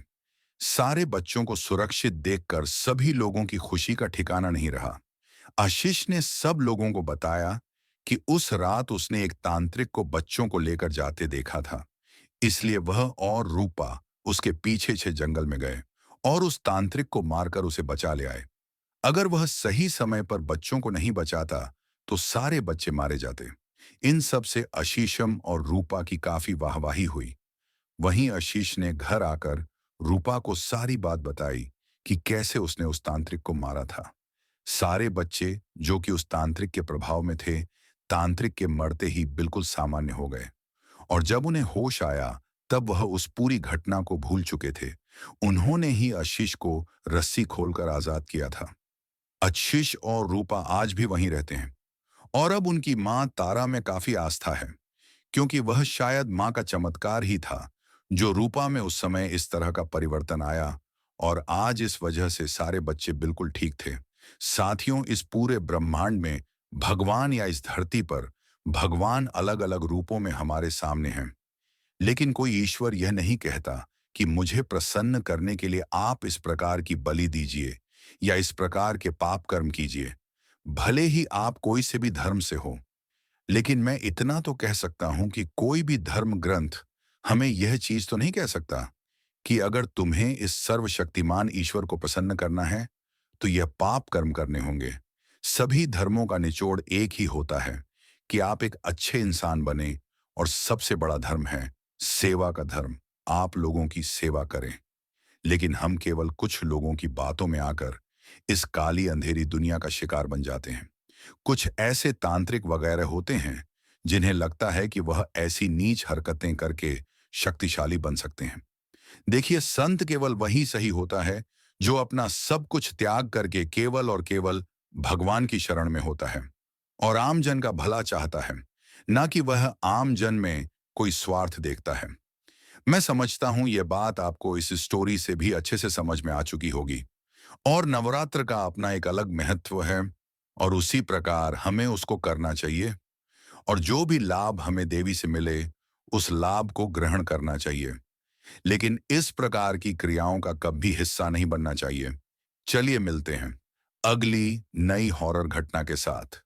सारे बच्चों को सुरक्षित देखकर सभी लोगों की खुशी का ठिकाना नहीं रहा। आशीष ने सब लोगों को बताया कि उस रात उसने एक तांत्रिक को बच्चों को लेकर जाते देखा था। इसलिए वह और रूपा उसके पीछे से जंगल में गए और उस तांत्रिक को मारकर उसे बचा ले आए। अगर वह सही समय पर बच्चों को नहीं बचाता तो सारे बच्चे मारे जाते। इन सब से आशीषम और रूपा की काफी वाहवाही हुई। वहीं आशीष ने घर आकर रूपा को सारी बात बताई कि कैसे उसने उस तांत्रिक को मारा था। सारे बच्चे जो कि उस तांत्रिक के प्रभाव में थे, तांत्रिक के मरते ही बिल्कुल सामान्य हो गए और जब उन्हें होश आया तब वह उस पूरी घटना को भूल चुके थे। उन्होंने ही आशीष को रस्सी खोलकर आजाद किया था। आशीष और रूपा आज भी वहीं रहते हैं और अब उनकी मां तारा में काफी आस्था है, क्योंकि वह शायद मां का चमत्कार ही था जो रूपा में उस समय इस तरह का परिवर्तन आया और आज इस वजह से सारे बच्चे बिल्कुल ठीक थे। साथियों, इस पूरे ब्रह्मांड में भगवान या इस धरती पर भगवान अलग अलग रूपों में हमारे सामने हैं, लेकिन कोई ईश्वर यह नहीं कहता कि मुझे प्रसन्न करने के लिए आप इस प्रकार की बलि दीजिए या इस प्रकार के पाप कर्म कीजिए। भले ही आप कोई से भी धर्म से हो, लेकिन मैं इतना तो कह सकता हूं कि कोई भी धर्म ग्रंथ हमें यह चीज तो नहीं कह सकता कि अगर तुम्हें इस सर्वशक्तिमान ईश्वर को प्रसन्न करना है तो यह पाप कर्म करने होंगे। सभी धर्मों का निचोड़ एक ही होता है कि आप एक अच्छे इंसान बने और सबसे बड़ा धर्म है सेवा का धर्म। आप लोगों की सेवा करें। लेकिन हम केवल कुछ लोगों की बातों में आकर इस काली अंधेरी दुनिया का शिकार बन जाते हैं। कुछ ऐसे तांत्रिक वगैरह होते हैं जिन्हें लगता है कि वह ऐसी नीच हरकतें करके शक्तिशाली बन सकते हैं। देखिए, संत केवल वही सही होता है जो अपना सब कुछ त्याग करके केवल और केवल भगवान की शरण में होता है और आम जन का भला चाहता है, ना कि वह आम जन में कोई स्वार्थ देखता है। मैं समझता हूं यह बात आपको इस स्टोरी से भी अच्छे से समझ में आ चुकी होगी और नवरात्र का अपना एक अलग महत्व है और उसी प्रकार हमें उसको करना चाहिए और जो भी लाभ हमें देवी से मिले उस लाभ को ग्रहण करना चाहिए, लेकिन इस प्रकार की क्रियाओं का कभी हिस्सा नहीं बनना चाहिए। चलिए मिलते हैं अगली नई हॉरर घटना के साथ।